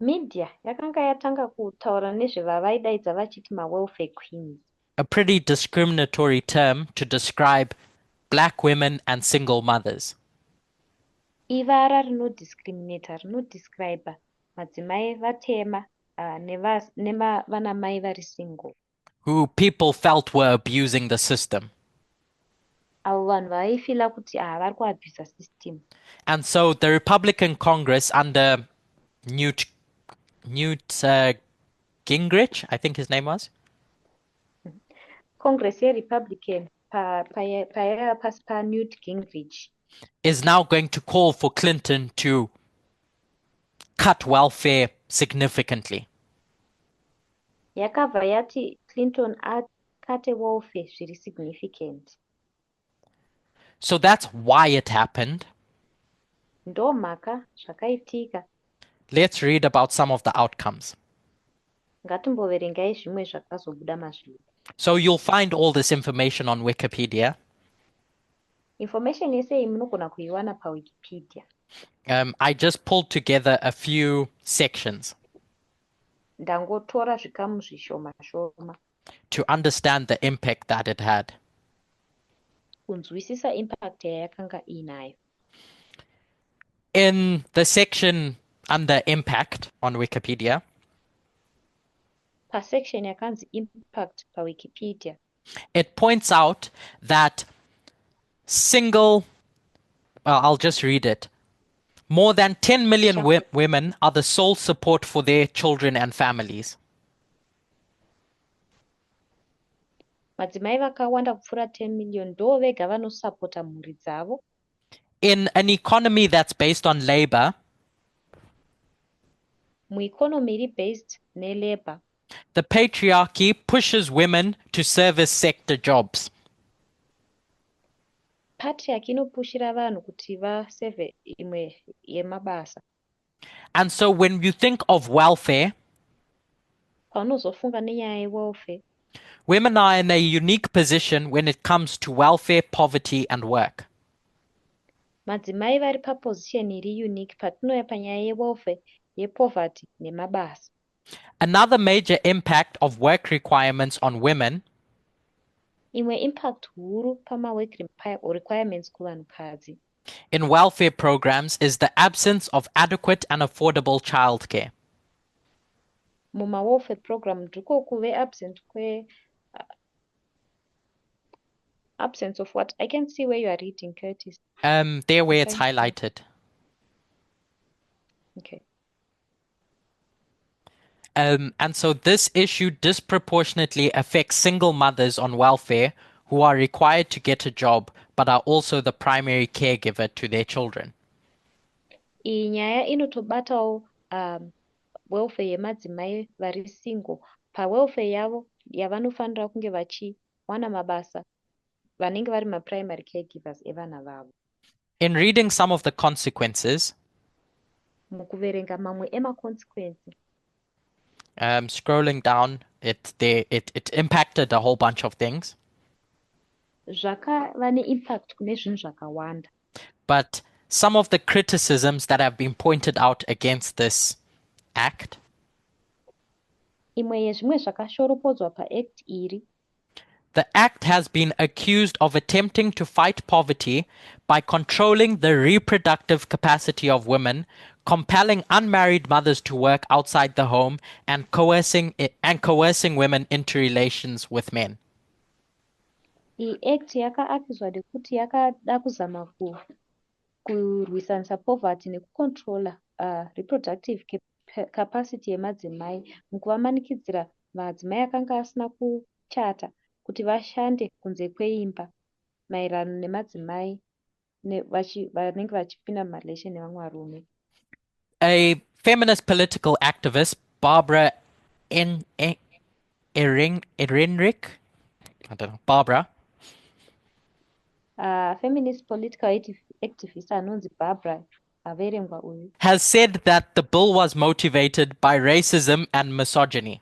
S2: Media yakanga yatanga kutaura nezvevavaidaidza vachiti ma-welfare queens.
S1: A pretty discriminatory term to describe black women and single mothers.
S2: Ivara rinodiscriminata rinodescribe madzimai vatema nevanamai vari single.
S1: Who people felt were abusing the system.
S2: Avo vanhu vaifila kuti vari kuabhusa system.
S1: And so the Republican Congress under Newt Gingrich, I think his name was.
S2: Congress ye-Republican paiva pasi paNewt Gingrich.
S1: Is now going to call for Clinton to cut welfare significantly.
S2: Yakabva yati Clinton akate welfare zviri significant.
S1: So that's why it happened.
S2: Ndomhaka zvakaitika.
S1: Let's read about some of the outcomes.
S2: Ngatimboverengai zvimwe zvakazobuda mazviri.
S1: So you'll find all this information on Wikipedia.
S2: Information yese iyi munogona kuiwana paWikipedia.
S1: I just pulled together a few sections
S2: Ndangotora zvikamu zvishoma shoma
S1: to understand the impact that it had.
S2: kunzwisisa impact yayakanga inayo.
S1: In the section under impact on Wikipedia,
S2: Pasection yakanzi impact paWikipedia.
S1: it points out that I'll just read it. More than 10 million women are the sole support for their children and families.
S2: Madzimai vakawanda kupfuura 10 million ndo vega vanosapota mhuri dzavo.
S1: In an economy that's based on labor,
S2: Mueconomy iri based nelabor.
S1: the patriarchy pushes women to service sector jobs.
S2: Patriarchy inopushira vanhu kuti vaseve imwe yemabasa.
S1: And so when you think of welfare,
S2: Paunozofunga nenyaya yewelfare,
S1: women are in a unique position when it comes to welfare, poverty, and work.
S2: madzimai vari paposition iri unique patinouya panyaya yewelfare, yepoverty nemabasa.
S1: Another major impact of work requirements on women
S2: Imwe impact huru pamawork requirements kuvanhukadzi
S1: in welfare programs is the absence of adequate and affordable childcare.
S2: Muma-welfare program ndiko kuve absence of what? I can see where you are reading, Curtis.
S1: There where it's
S2: Trying to-
S1: highlighted.
S2: Okay.
S1: And so this issue disproportionately affects single mothers on welfare who are required to get a job but are also the primary caregiver to their children.
S2: Iyi nyaya inotobatawo welfare yemadzimai vari single. Pawelfare yavo yavanofanira kunge vachiwana mabasa vanenge vari maprimary caregivers evana vavo.
S1: In reading some of the consequences,
S2: Mukuverenga mamwe emaconsequence,
S1: scrolling down, it impacted a whole bunch of things.
S2: zvakava neimpact kune zvinhu zvakawanda.
S1: But some of the criticisms that have been pointed out against this act
S2: Imwe yezvimwe zvakashoropodzwa paact iri,
S1: the act has been accused of attempting to fight poverty by controlling the reproductive capacity of women, compelling unmarried mothers to work outside the home, and coercing women into relations with men.
S2: iyi act yakaakizwa nekuti yakada kuzama kurwisanisa poverty nekucontrola reproductive capacity yemadzimai mukuvamanikidzira madzimai akanga asina kuchata kuti vashande kunze kweimba maererano nemadzimai vanenge vachipinda mumarelation nevamwe varume.
S1: A feminist political activist, Barbara Ehrenreich, I don't know, Barbara,
S2: Feminist political activist anonzi Barbara averengwa uyu
S1: has said that the bill was motivated by racism and misogyny.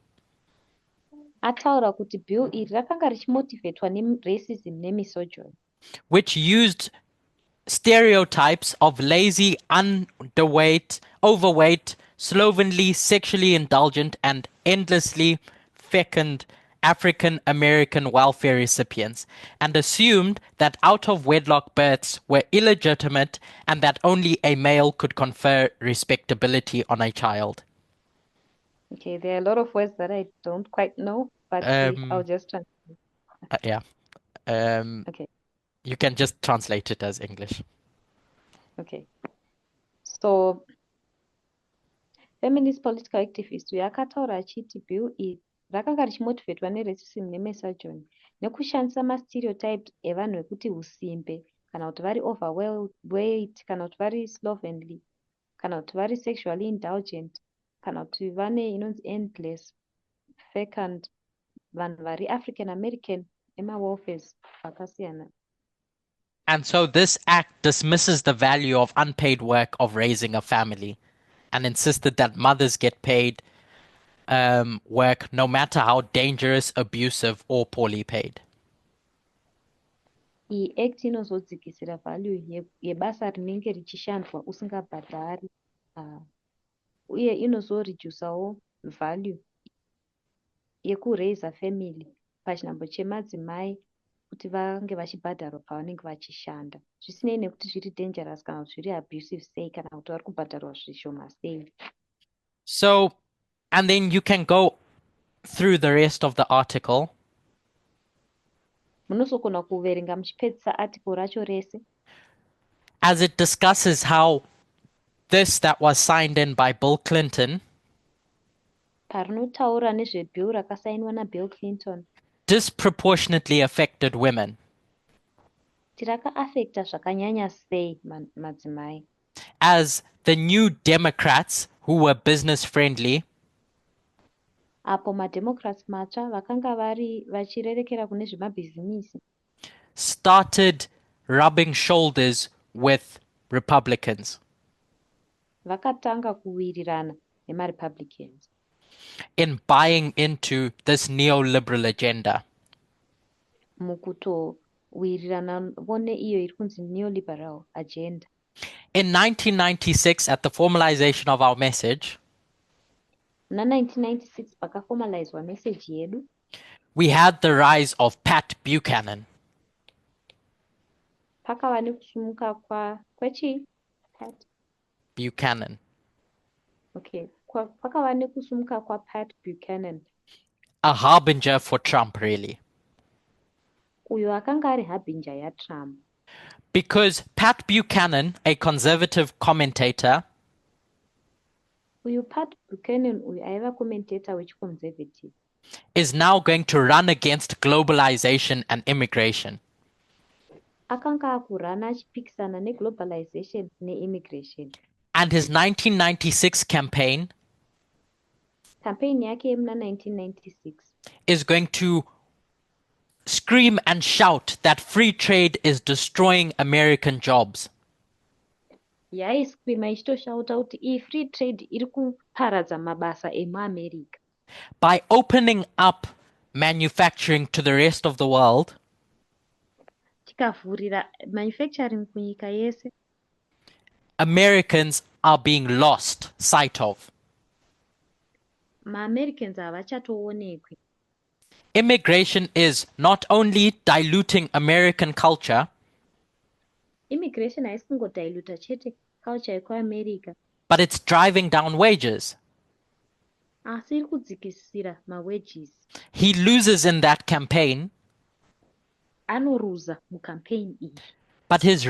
S2: ataura kuti bill iri rakanga richimotivhetwa neracism nemisogyny,
S1: which used stereotypes of lazy, overweight, slovenly, sexually indulgent, and endlessly fecund African American welfare recipients, and assumed that out-of-wedlock births were illegitimate and that only a male could confer respectability on a child.
S2: Okay, there are a lot of words that I don't quite know, but I'll just translate.
S1: Yeah.
S2: Okay.
S1: You can just translate it as English.
S2: Okay. So, feminist political activist yakataura achiti bill iri rakanga richimotivhetwa neracism nemisogyny nekushandisa mastereotypes evanhu vekuti usimbe kana kuti vari overweight kana kuti vari slovenly kana kuti vari sexually indulgent kana kuti vane inonzi endless fecund vanhu vari African American emawelfares akasiyana.
S1: And so this act dismisses the value of unpaid work of raising a family and insisted that mothers get paid work no matter how dangerous, abusive, or poorly paid.
S2: Iyi act inozodzikisira value yebasa rinenge richishandwa usingabhadhari uye inozoredusawo value yekuraise family pachinhambo chemadzimai kuti vange vachibhadharwa pavanenge vachishanda zvisinei nekuti zviri dangerous kana kuti zviri abusive sei kana kuti vari kubhadharwa zvishoma sei.
S1: So, and then you can go through the rest of the article.
S2: Munozogona kuverenga muchipedzisa article racho rese
S1: as it discusses how this that was signed in by Bill Clinton
S2: parinotaura nezvebill rakasainwa naBill Clinton
S1: disproportionately affected women.
S2: kuti rakaafekta zvakanyanya sei madzimai.
S1: As the New Democrats, who were business friendly,
S2: apo mademocrats matsva vakanga vari vachirerekera kune zvemabhizimisi
S1: started rubbing shoulders with Republicans
S2: vakatanga kuwirirana nemarepublicans
S1: in buying into this neoliberal agenda.
S2: mukutowirirana vone iyo iri kunzi neoliberal agenda.
S1: In 1996, at the formalization of our message,
S2: muna 1996 pakaformalizwa meseji yedu
S1: we had the rise of Pat Buchanan.
S2: pakava nekusumuka kwechii? Pat.
S1: Buchanan.
S2: Okay. Pakava nekusumuka Pat Buchanan.
S1: A harbinger for Trump, really.
S2: Uyo akanga ari harbinger yaTrump.
S1: Because Pat Buchanan, a conservative commentator,
S2: Uyu Pat Buchanan uyu aiva commentator wechiconservative.
S1: is now going to run against globalization and immigration.
S2: Akanga akurana achipikisana neglobalization neimmigration.
S1: And his 1996 campaign
S2: Yake yemuna 1996
S1: is going to scream and shout that free trade is destroying American jobs.
S2: yaiscreama ichitoshauta kuti iyi free trade iri kuparadza mabasa emuamerica.
S1: By opening up manufacturing to the rest of the world,
S2: tikavhurira manufacturing kunyika yese,
S1: Americans are being lost sight of.
S2: maAmericans havachatoonekwi.
S1: Immigration is not only diluting American culture,
S2: Immigration haisi kungodiluta chete culture yekuamerica,
S1: but it's driving down wages.
S2: asi iri kudzikisira mawages.
S1: He loses in that campaign,
S2: Anoruza mucampaign iyi.
S1: but his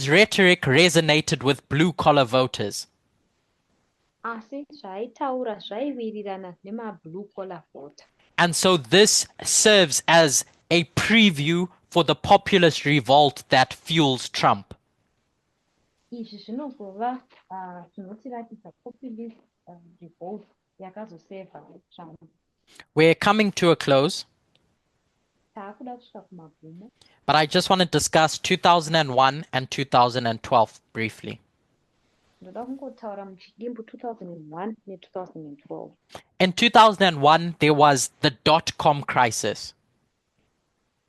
S1: rhetoric resonated with blue-collar voters.
S2: Asi zvaaitaura zvaiwirirana nemablue collar voter.
S1: And so this serves as a preview for the populist revolt that fuels Trump.
S2: Izvi zvinozova zvinotiratidza populist revolt yakazoseva Trump.
S1: We're coming to a close,
S2: Taakuda kusvika kumagumo.
S1: but I just want to discuss 2001 and 2012 briefly.
S2: Ndoda kungotaura muchidimbu 2001 ne2012.
S1: In 2001, there was the dot-com crisis,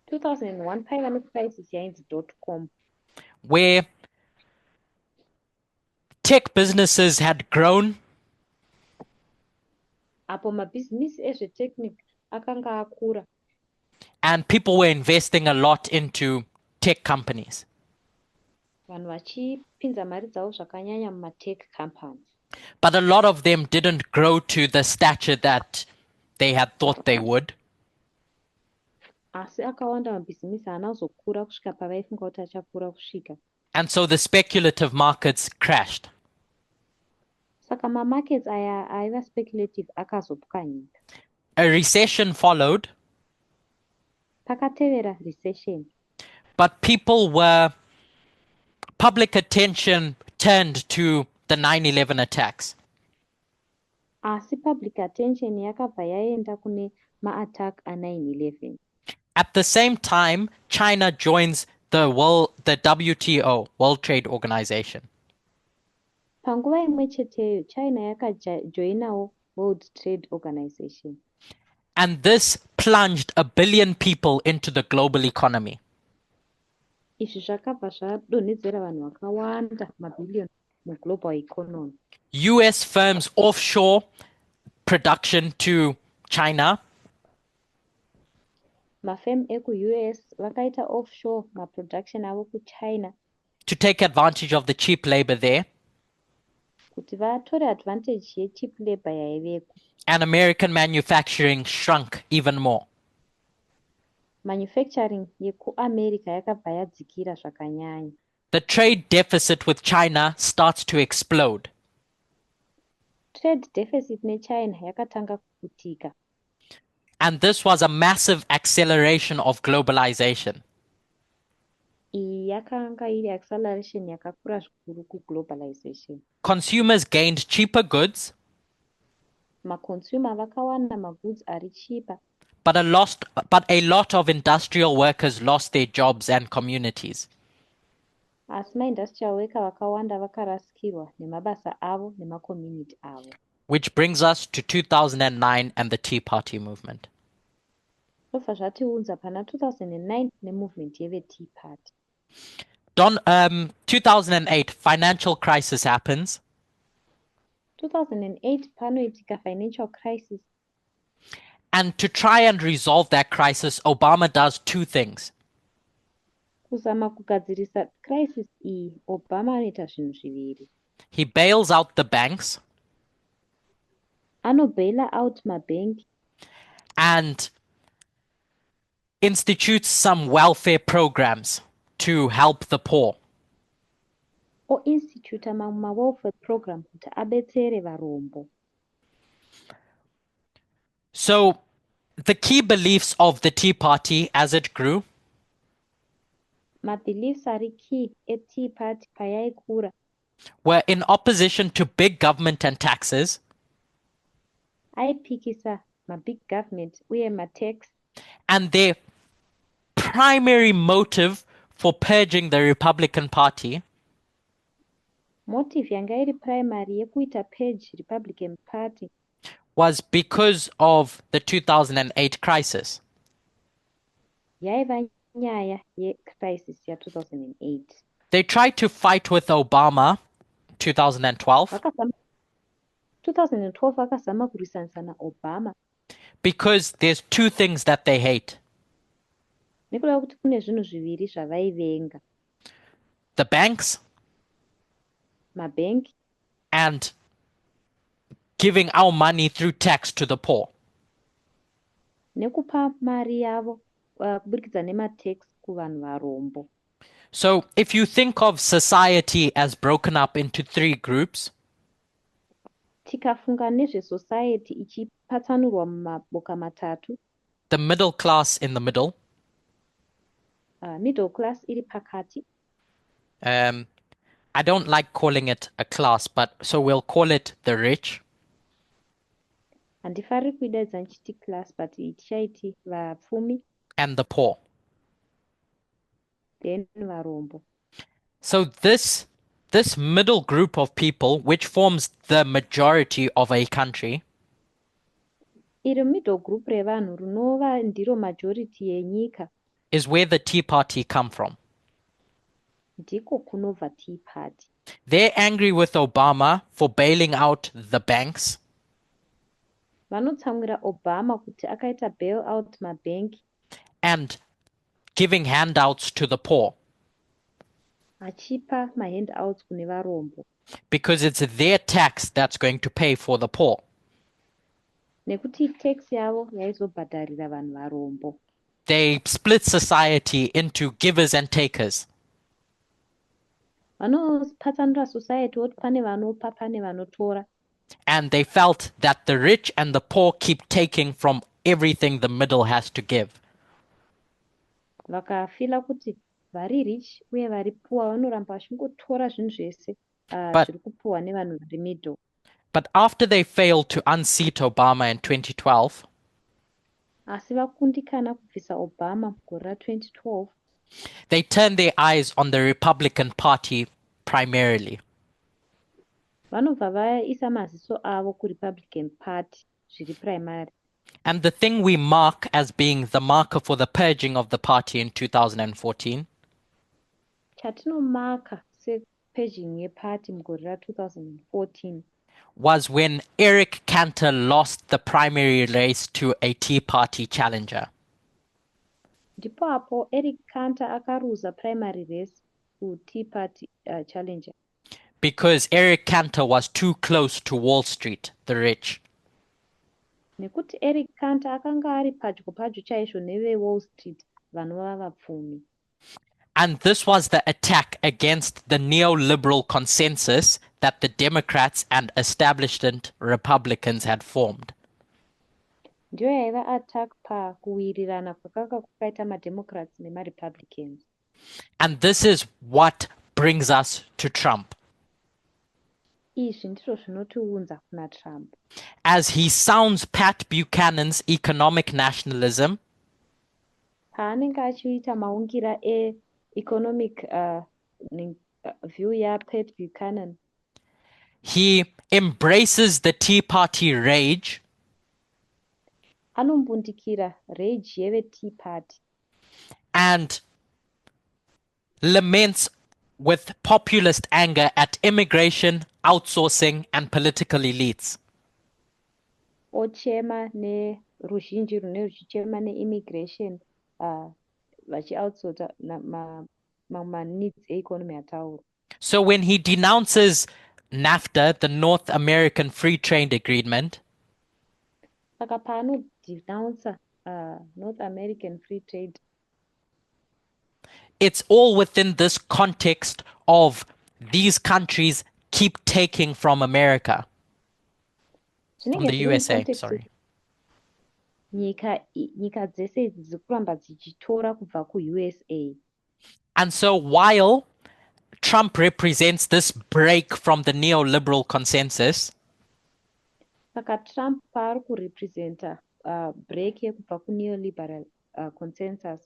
S2: 2001 paiva necrisis yainzi .com,
S1: where tech businesses had grown
S2: apo mabhizinisi ezvetechnic akanga akura
S1: and people were investing a lot into tech companies.
S2: vanhu vachipinza mari dzavo zvakanyanya mumatech companies.
S1: But a lot of them didn't grow to the stature that they had thought they would.
S2: Asi akawanda mabhizinisi haana kuzokura kusvika pavaifunga kuti achakura kusvika.
S1: And so the speculative markets crashed.
S2: Saka mamarkets aya aiva speculative akazopwanyika.
S1: A recession followed,
S2: Pakatevera recession.
S1: but public attention turned to the 9/11 attacks.
S2: Asi public attention yakabva yaenda kune maattack a9/11.
S1: At the same time, China joins the WTO, World Trade Organization.
S2: Panguva imwe cheteyo China yakajoinawo World Trade Organization.
S1: And this plunged 1 billion people into the global economy.
S2: Izvi zvakabva zvadonhedzera vanhu vakawanda mabhillion muglobal economy.
S1: US firms offshore production to China,
S2: Mafirm eku-US vakaita offshore maproduction avo kuChina
S1: to take advantage of the cheap labor there,
S2: kuti vatore advantage yecheap labor yaiveko.
S1: and American manufacturing shrunk even more.
S2: Manufacturing yekuAmerica yakabva yadzikira zvakanyanya.
S1: The trade deficit with China starts to explode.
S2: Trade deficit neChina yakatanga kuputika.
S1: And this was a massive acceleration of globalization.
S2: Iyi yakanga iri acceleration yakakura zvikuru kuglobalization.
S1: Consumers gained cheaper goods,
S2: Maconsumer vakawana magoods ari cheaper,
S1: but a lot of industrial workers lost their jobs and communities.
S2: asi maindustrial worker vakawanda vakarasikirwa nemabasa avo nemacommunity avo.
S1: Which brings us to 2009 and the Tea Party movement.
S2: Zvobva zvatiunza pana 2009 nemovement yeve-Tea Party.
S1: 2008, financial crisis happens,
S2: 2008 panoitika financial crisis.
S1: and to try and resolve that crisis, Obama does two things.
S2: Kuzama kugadzirisa crisis iyi, Obama anoita zvinhu zviviri.
S1: He bails out the banks
S2: Anobaila out mabhengi
S1: and institutes some welfare programs to help the poor.
S2: oinstituta mamwe mawelfare program kuti abetsere varombo.
S1: So, the key beliefs of the Tea Party as it grew
S2: Mabeliefs ari key eTea Party payaikura
S1: were in opposition to big government and taxes,
S2: aipikisa mabig government uye matax,
S1: and their primary motive for purging the Republican Party
S2: motive yanga iri primary yekuita purge Republican Party
S1: was because of the 2008 crisis.
S2: yaiva nyaya yecrisis ya2008.
S1: They tried to fight with Obama 2012
S2: 2012 vakazama kurwisana naObama
S1: because there's two things that they hate:
S2: nekuda kuti kune zvinhu zviviri zvavaivenga,
S1: the banks
S2: mabhengi
S1: and giving our money through tax to the poor.
S2: nekupa mari yavo kuburikidza nematax kuvanhu varombo.
S1: So if you think of society as broken up into three groups,
S2: Tikafunga nezvesociety ichipatsanurwa mumaboka matatu,
S1: the middle class in the middle,
S2: middle class iri pakati,
S1: I don't like calling it a class, but so we'll call it the rich,
S2: handifariri kuidaidza nchiti class but tichaiti vapfumi,
S1: and the poor.
S2: then varombo.
S1: So this middle group of people, which forms the majority of a country,
S2: Iri middle group revanhu rinova ndiro majority yenyika,
S1: is where the Tea Party come from.
S2: ndiko kunobva Tea Party.
S1: They're angry with Obama for bailing out the banks,
S2: Vanotsamwira Obama kuti akaita bail out mabhengi
S1: and giving handouts to the poor,
S2: achipa mahandouts kune varombo,
S1: because it's their tax that's going to pay for the poor.
S2: nekuti tax yavo yaizobhadharira vanhu varombo.
S1: They split society into givers and takers.
S2: Vanopatsanura society voti pane vanopa pane vanotora,
S1: And they felt that the rich and the poor keep taking from everything the middle has to give.
S2: vakafila kuti vari rich uye vari poor vanoramba vachingotora zvinhu zvese
S1: But-
S2: zviri kupuwa nevanhu vari middle.
S1: But after they failed to unseat Obama in 2012,
S2: Asi vakundikana kubvisa Obama mugore ra2012,
S1: they turned their eyes on the Republican Party primarily.
S2: vanobva vaisa maziso avo kuRepublican Party zviri primary.
S1: And the thing we mark as being the marker for the purging of the party in 2014
S2: Chatinomaka sepurging yeparty mugore ra2014
S1: was when Eric Cantor lost the primary race to a Tea Party challenger.
S2: ndipo apo Eric Cantor akaruza primary race kuTea Party challenger
S1: Because Eric Cantor was too close to Wall Street, the rich.
S2: nekuti Eric Cantor akanga ari padyo padyo chaizvo neveWall Street vanova vapfumi.
S1: And this was the attack against the neoliberal consensus that the Democrats and establishment Republicans had formed.
S2: Ndiyo yaiva attack pakuwirirana kwakanga kwakaita maDemocrats nemaRepublicans.
S1: And this is what brings us to Trump.
S2: Izvi ndizvo zvinotiunza kuna Trump.
S1: As he sounds Pat Buchanan's economic nationalism,
S2: Paanenge achiita maungira economic view yaPat Buchanan,
S1: he embraces the Tea Party rage
S2: anombundikira rage yeveTea Party
S1: and laments with populist anger at immigration, outsourcing, and political elites.
S2: ochema neruzhinji rune ruchichema neimmigration vachioutsota mamwe needs economy atauro.
S1: So when he denounces NAFTA, the North American Free Trade Agreement,
S2: Saka paano denounce North American Free Trade,
S1: it's all within this context of these countries keep taking from America, from the USA, sorry.
S2: nyika dzese idzi dziri kuramba dzichitora kubva ku-USA.
S1: And so while Trump represents this break from the neoliberal consensus,
S2: Saka Trump paari kurepresenta break yekubva ku-neoliberal consensus,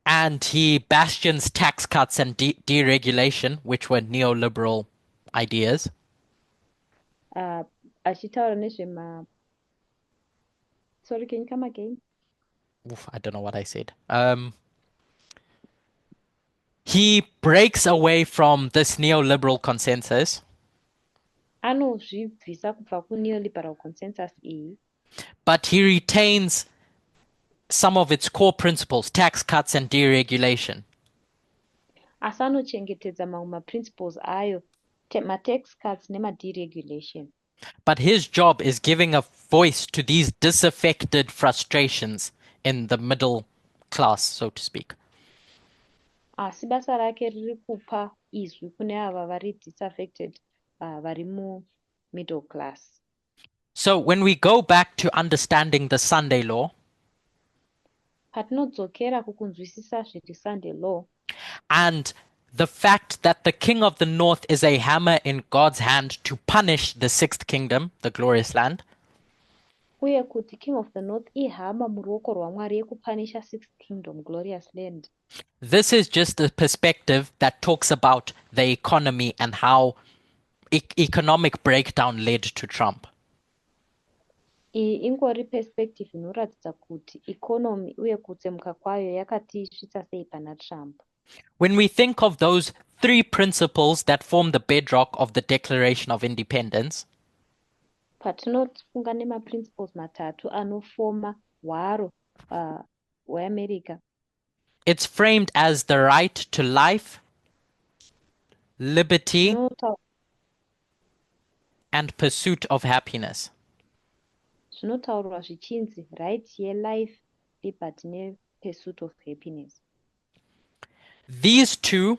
S1: and he bastions tax cuts and deregulation, which were neoliberal ideas,
S2: achitaura nezvema. Sorry, can you come again?
S1: Oof, I don't know what I said. He breaks away from this neoliberal consensus,
S2: Anozvibvisa kubva ku-neoliberal consensus iyi,
S1: but he retains some of its core principles, tax cuts and deregulation.
S2: asi anochengetedza mamwe maprinciples ayo, ma-tax cuts nema-deregulation.
S1: But his job is giving a voice to these disaffected frustrations in the middle class, so to speak.
S2: Asi basa rake riri kupa izwi kune ava vari disaffected, vari mu-middle class.
S1: So when we go back to understanding the Sunday law,
S2: Patinodzokera kukunzwisisa zviri-Sunday law,
S1: and the fact that the king of the north is a hammer in God's hand to punish the sixth kingdom, the glorious land,
S2: uye kuti king of the north ihama muruoko rwaMwari yekupanisha sixth kingdom, glorious land.
S1: this is just a perspective that talks about the economy and how economic breakdown led to Trump.
S2: Iyi ingori perspective inoratidza kuti economy uye kutsemuka kwayo yakatisvitsa sei pana Trump.
S1: When we think of those three principles that form the bedrock of the Declaration of Independence,
S2: Patinofunga nemaprinciples matatu anofoma hwaro hweAmerica,
S1: it's framed as the right to life, liberty, and pursuit of happiness.
S2: zvinotaurwa zvichinzi right yelife, liberty nepursuit of happiness.
S1: These two,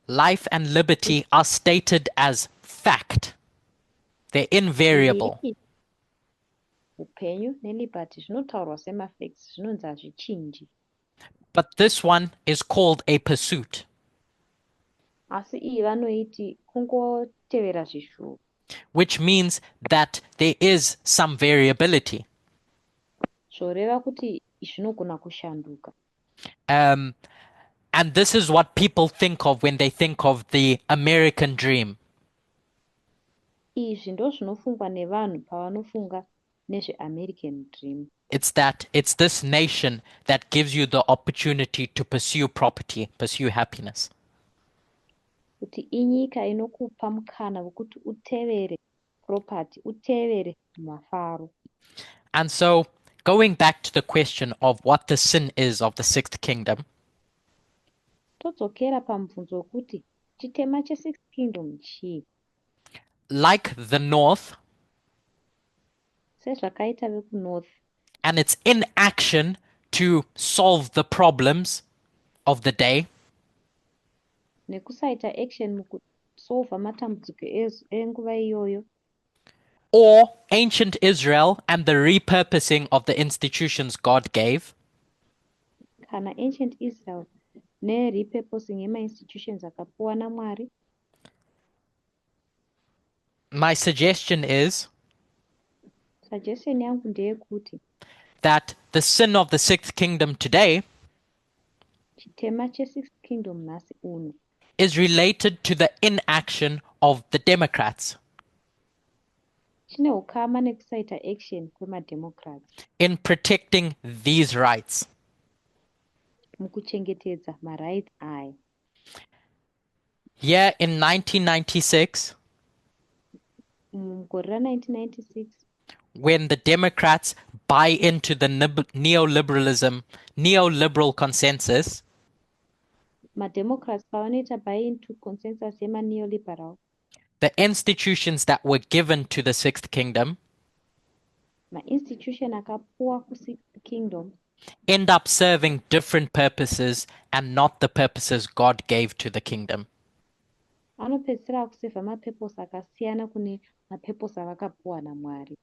S1: life and liberty, are stated as fact. They're invariable.
S2: Upenyu neliberty zvinotaurwa semafacts, zvinonzi hazvichinji.
S1: But this one is called a pursuit,
S2: Asi iyi vanoiti kungotevera zvishuu,
S1: which means that there is some variability.
S2: zvoreva kuti zvinogona kushanduka.
S1: And this is what people think of when they think of the American dream.
S2: Izvi ndo zvinofungwa nevanhu pavanofunga nezveAmerican dream.
S1: It's this nation that gives you the opportunity to pursue property, pursue happiness.
S2: Kuti inyika inokupa mukana wekuti utevere property, utevere mafaro.
S1: And so, going back to the question of what the sin is of the sixth kingdom,
S2: todzokera pamubvunzo wekuti chitema chesixth kingdom chii?
S1: like the north,
S2: Sezvakaita vekunorth,
S1: and its inaction to solve the problems of the day,
S2: nekusaita action mukusolva matambudziko enguva iyoyo,
S1: or ancient Israel and the repurposing of the institutions God gave,
S2: kana ancient Israel nerepurposing yemainstitutions akapuwa naMwari.
S1: my suggestion is
S2: Suggestion yangu ndeyekuti
S1: that the sin of the sixth kingdom today
S2: chitema chesixth kingdom nhasi uno
S1: is related to the inaction of the Democrats
S2: chine ukama nekusaita action kwemademocrats
S1: in protecting these rights.
S2: mukuchengetedza marights aya.
S1: Here in 1996,
S2: Mugore ra1996
S1: when the Democrats buy into the neoliberal consensus,
S2: mademocrats pavanoita buy into consensus yema-neoliberal,
S1: the institutions that were given to the Sixth Kingdom
S2: ma-institution akapuwa ku-Sixth Kingdom
S1: end up serving different purposes and not the purposes God gave to the kingdom.
S2: anopedzisira kusevha mapurpose akasiyana kune mapurpose avakapuwa naMwari.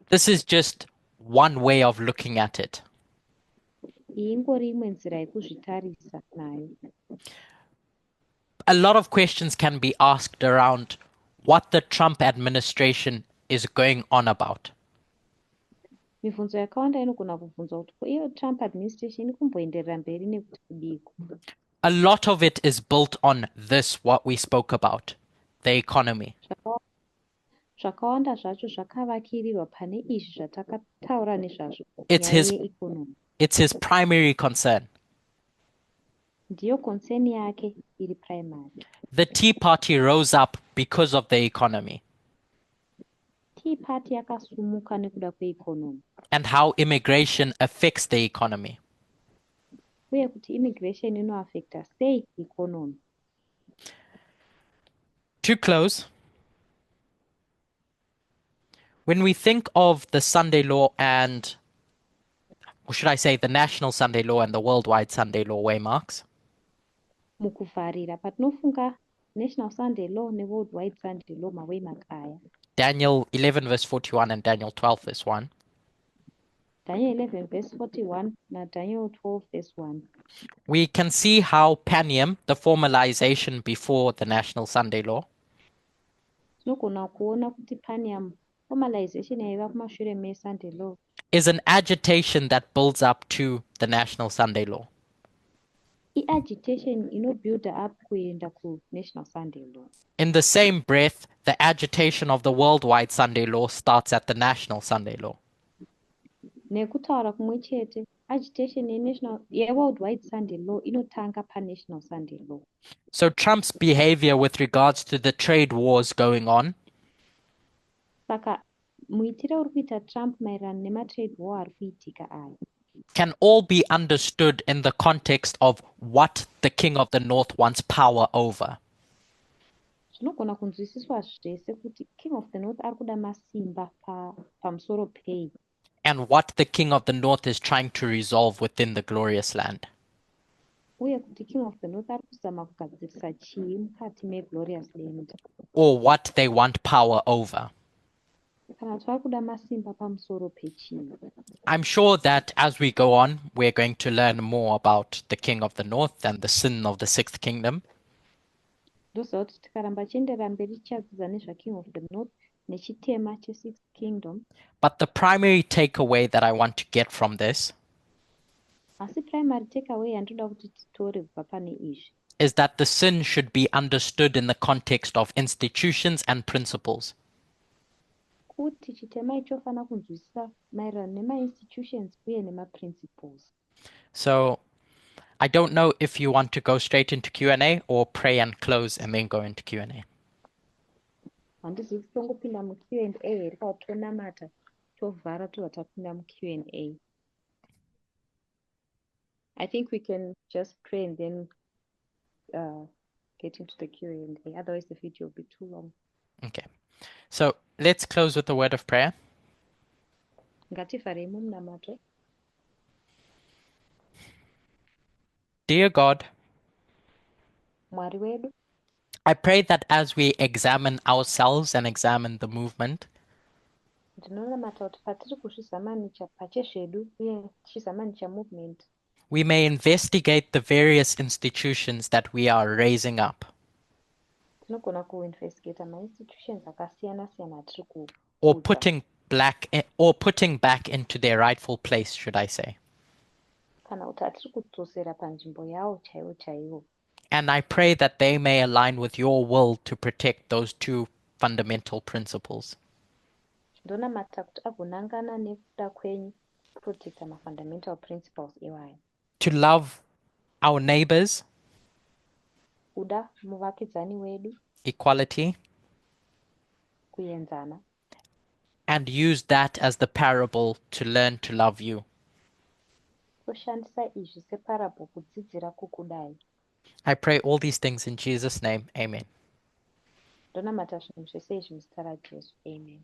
S1: This is just one way of looking at it.
S2: Iyi ingori imwe nzira yekuzvitarisa nayo.
S1: A lot of questions can be asked around what the Trump administration is going on about.
S2: Mibvunzo yakawanda inogona kubvunzwa kuti ko iyo Trump administration iri kumboenderera mberi nekuti kudiko.
S1: A lot of it is built on this, what we spoke about, the economy.
S2: Zvakawanda zvacho zvakavakirirwa pane izvi zvatakataura nezvazvo,
S1: It's
S2: nyaya
S1: his,
S2: yeikonomi.
S1: it's his primary concern.
S2: Ndiyo concern yake iri primary.
S1: The Tea Party rose up because of the economy
S2: Tea Party yakasumuka nekuda kweikonomi,
S1: and how immigration affects the economy.
S2: uye kuti immigration inoaffecta sei ikonomi.
S1: To close, when we think of the Sunday law and, or should I say, the national Sunday law and the worldwide Sunday law waymarks,
S2: Mukuvharira patinofunga National Sunday Law neWorldwide Sunday Law mawaymark aya,
S1: Daniel 11 verse 41 and Daniel 12 verse 1,
S2: Daniel 11 verse 41 na Daniel 12 verse 1,
S1: we can see how Panium, the formalization before the national Sunday law,
S2: tinogona kuona kuti Panium formalization yaiva kumashure meSunday Law
S1: is an agitation that builds up to the national Sunday law.
S2: i-agitation inobuilda up kuenda kuNational Sunday Law.
S1: In the same breath, the agitation of the worldwide Sunday law starts at the national Sunday law.
S2: Nekutaura kumwe chete, agitation yeWorldwide Sunday Law inotanga paNational Sunday Law.
S1: So Trump's behavior with regards to the trade wars going on
S2: Saka muitire uri kuita Trump maererano nematrade war ari kuitika aya
S1: can all be understood in the context of what the King of the North wants power over.
S2: zvinogona kunzwisiswa zvese kuti King of the North ari kuda masimba pamusoro pei,
S1: And what the King of the North is trying to resolve within the glorious land.
S2: uye kuti King of the North ari kuzama kugadzirisa chii mukati meGlorious Land,
S1: Or what they want power over.
S2: kana kuti vari kuda masimba pamusoro pechii.
S1: I'm sure that as we go on, we're going to learn more about the King of the North and the sin of the Sixth Kingdom.
S2: Ndoziva kuti tikaramba chienderera mberi tichadzidza nezvaKing of the North nechitema cheSixth Kingdom,
S1: But the primary takeaway that I want to get from this
S2: asi primary takeaway yandoda kuti titore kubva pane izvi
S1: is that the sin should be understood in the context of institutions and principles.
S2: kuti chitema ichofanira kunzwisisa maererano nemainstitutions uye nemaprinciples.
S1: So I don't know if you want to go straight into Q&A or pray and close and then go into Q&A.
S2: Handizivi kuti tongopinda muQ&A here kana kuti tonamata tovhara tobva tapinda muQ&A. I think we can just pray and then get into the Q&A. Otherwise the video will be too long.
S1: Okay. So let's close with a word of prayer.
S2: Ngativharei mumunamato.
S1: Dear God,
S2: Mwari wedu,
S1: I pray that as we examine ourselves and examine the movement,
S2: ndinonamata kuti patiri kuzvizamanica pachezvedu uye tichizamanica movement,
S1: we may investigate the various institutions that we are raising up,
S2: tinogona kuinvestigata mainstitutions akasiyana-siyana atiri
S1: or
S2: kuudza,
S1: putting back into their rightful place, should I say.
S2: kana kuti atiri kudzosera panzvimbo yawo chaiwo chaiwo.
S1: And I pray that they may align with your will to protect those two fundamental principles.
S2: Ndonamata kuti agonangana nekuda kwenyu kuprotecta mafundamental principles iwayo.
S1: To love our neighbors,
S2: Kuda muvakidzani wedu,
S1: equality,
S2: kuenzana,
S1: and use that as the parable to learn to love you.
S2: toshandisa izvi separable kudzidzira kukudai.
S1: I pray all these things in Jesus' name. Amen.
S2: Dona Matasha Msheseji Mstara Jesu. Amen.